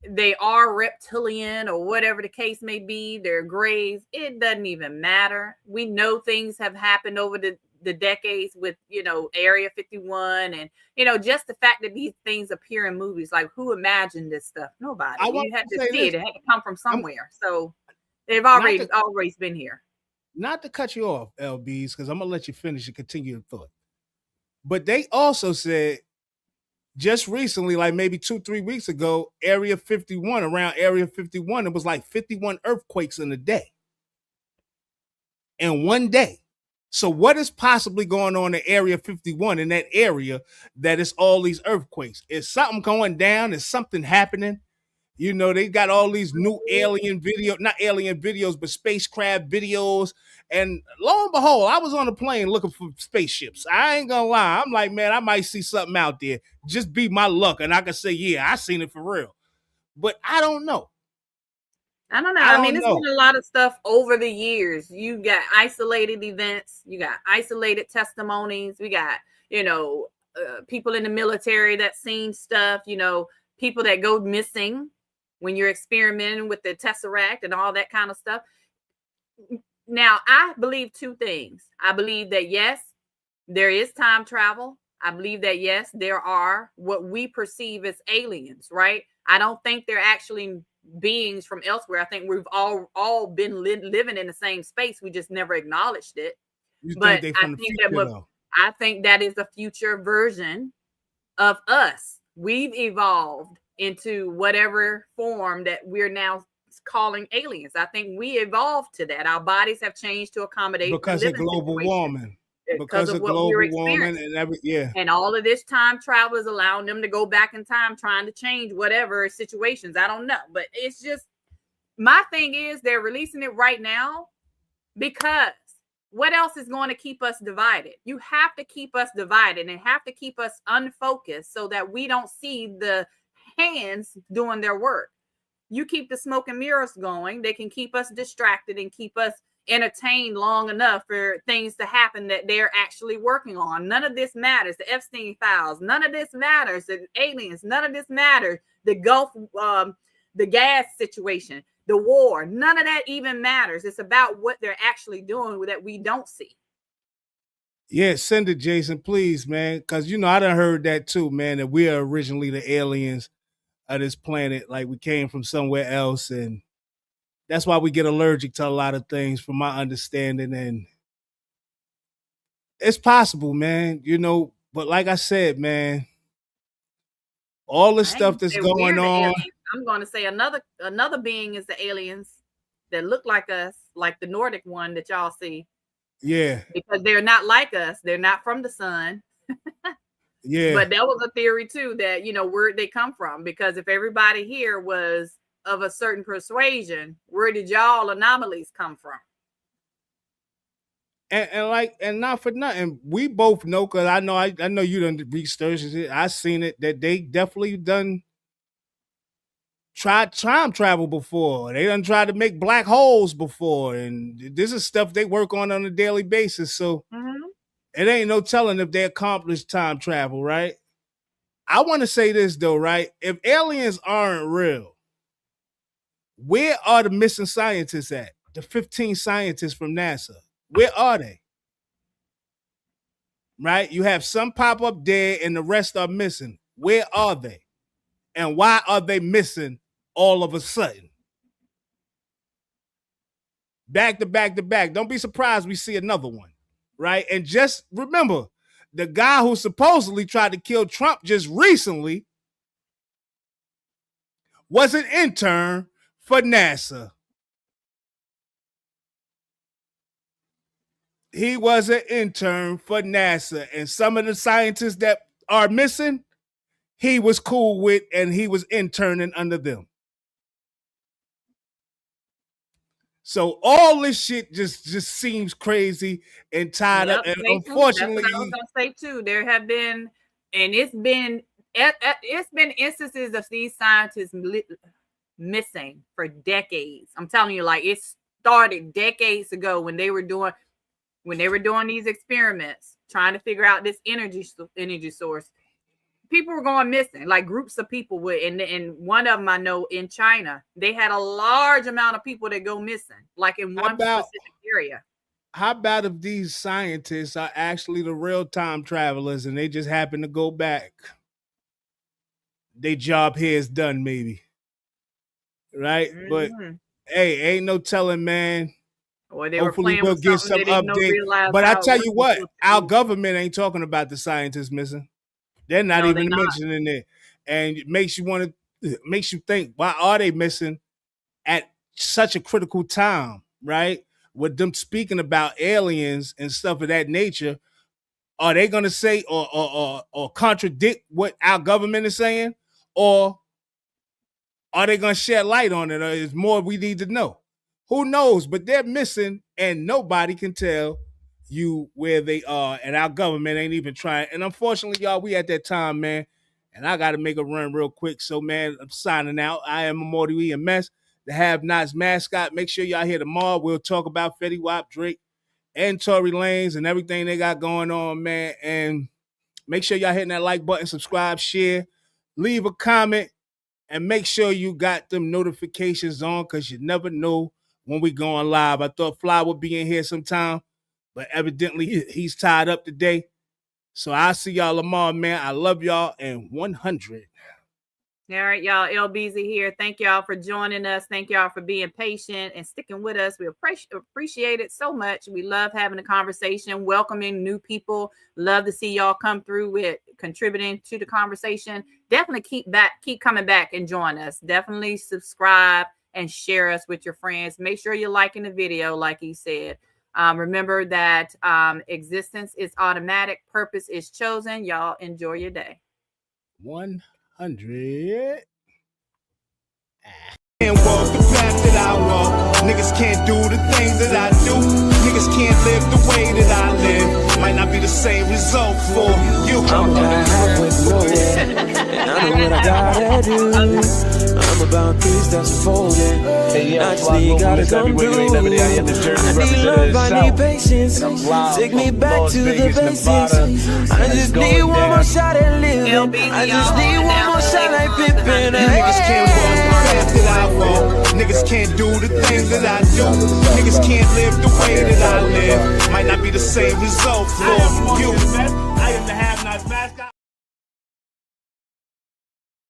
they are reptilian or whatever the case may be, they're grays, it doesn't even matter. We know things have happened over the decades with, Area 51 and, just the fact that these things appear in movies. Like, who imagined this stuff? Nobody. You had to see it. It had to come from somewhere. So they've always been here. Not to cut you off, LBs, because I'm going to let you finish and continue your thought. But they also said just recently, like maybe 2-3 weeks ago, around Area 51, it was like 51 earthquakes in a day. In one day. So what is possibly going on in Area 51 in that area that is all these earthquakes? Is something going down? Is something happening? They got all these new not alien videos, but spacecraft videos. And lo and behold, I was on a plane looking for spaceships. I ain't gonna lie. I'm like, man, I might see something out there. Just be my luck. And I can say, yeah, I seen it for real. But I don't know. I don't know. I mean, it's been a lot of stuff over the years. You got isolated events. You got isolated testimonies. We got, people in the military that seen stuff, people that go missing when you're experimenting with the Tesseract and all that kind of stuff. Now, I believe 2 things. I believe that, yes, there is time travel. I believe that, yes, there are what we perceive as aliens, right? I don't think they're actually beings from elsewhere. I think we've all been living in the same space. We just never acknowledged it. But I think that is a future version of us. We've evolved into whatever form that we're now calling aliens. I think we evolved to that. Our bodies have changed to accommodate because of global warming. Because of what we're experiencing. And all of this time travel is allowing them to go back in time, trying to change whatever situations. I don't know. But it's just, my thing is they're releasing it right now because what else is going to keep us divided? You have to keep us divided and have to keep us unfocused so that we don't see the hands doing their work. You keep the smoke and mirrors going, they can keep us distracted and keep us entertained long enough for things to happen that they're actually working on. None of this matters. The Epstein files, none of this matters. The aliens, none of this matters. The Gulf, the gas situation, the war. None of that even matters. It's about what they're actually doing that we don't see. Yeah, send it, Jason, please, man. Because, you know, I done heard that too, man, that we are originally the aliens of this planet. Like, we came from somewhere else. And that's why we get allergic to a lot of things, from my understanding. And it's possible, man, you know. But like I said, man, all the stuff that's going on. I'm going to say another being is the aliens that look like us, like the Nordic one that y'all see. Yeah. Because they're not like us. They're not from the sun. Yeah. But that was a theory too, that, you know, where they come from. Because if everybody here was of a certain persuasion, where did y'all anomalies come from? And not for nothing, we both know, because I know you done research it. I seen it, that they definitely done tried time travel before. They done tried to make black holes before, and this is stuff they work on a daily basis. So it ain't no telling if they accomplished time travel, right? I want to say this though, right? If aliens aren't real, where are the missing scientists at? The 15 scientists from NASA. Where are they? Right? You have some pop up dead and the rest are missing. Where are they? And why are they missing all of a sudden? Back to back to back. Don't be surprised we see another one. Right? And just remember, the guy who supposedly tried to kill Trump just recently was an intern for NASA. He was an intern for NASA, and some of the scientists that are missing, he was cool with, and he was interning under them. So all this shit just seems crazy and tied up. And unfortunately, that's what I was gonna say too. There have been, and it's been instances of these scientists missing for decades. I'm telling you, like, it started decades ago when they were doing these experiments, trying to figure out this energy source. People were going missing, like groups of people would. And one of them I know in China, they had a large amount of people that go missing, like in one specific area. How about if these scientists are actually the real time travelers and they just happen to go back? Their job here is done, maybe. Right? But hey, ain't no telling, man. Or they hopefully we'll get some update. But I tell you what, our government ain't talking about the scientists missing. They're not even mentioning it. And it makes you think, why are they missing at such a critical time, right? With them speaking about aliens and stuff of that nature, are they gonna say or contradict what our government is saying? Or are they gonna shed light on it? Or is more we need to know? Who knows? But they're missing, and nobody can tell you where they are, and our government ain't even trying. And unfortunately, y'all, we at that time, man, and I got to make a run real quick. So, man, I'm signing out. I am Immortal EMS, the Have Nots mascot. Make sure y'all here tomorrow. We'll talk about Fetty Wap, Drake, and Tory Lanez and everything they got going on, man. And make sure y'all hitting that like button, subscribe, share, leave a comment, and make sure you got them notifications on, because you never know when we going live. I thought Fly would be in here sometime, but evidently he's tied up today. So I'll see y'all tomorrow, man. I love y'all, and 100. All right, y'all. LBZ here. Thank y'all for joining us. Thank y'all for being patient and sticking with us. We appreciate it so much. We love having a conversation, welcoming new people. Love to see y'all come through with contributing to the conversation. Definitely keep coming back and join us. Definitely subscribe and share us with your friends. Make sure you're liking the video, like he said. Remember that existence is automatic. Purpose is chosen. Y'all enjoy your day. 100. Can't walk the path that I walk. Niggas can't do the things that I do. Niggas can't live the way that I live. Might not be the same result for you. I'm halfway through it, and I know what I gotta do. I'm about 3 steps forward. I just need gotta come through. I need love, I need patience. Take me back to the basics. I just need one more shot at living. I just need one more shot like Pippin. Niggas can't walk path that I walk. Niggas can't do the things that I do. Niggas can't live the way that I live. Might not be the same result for you.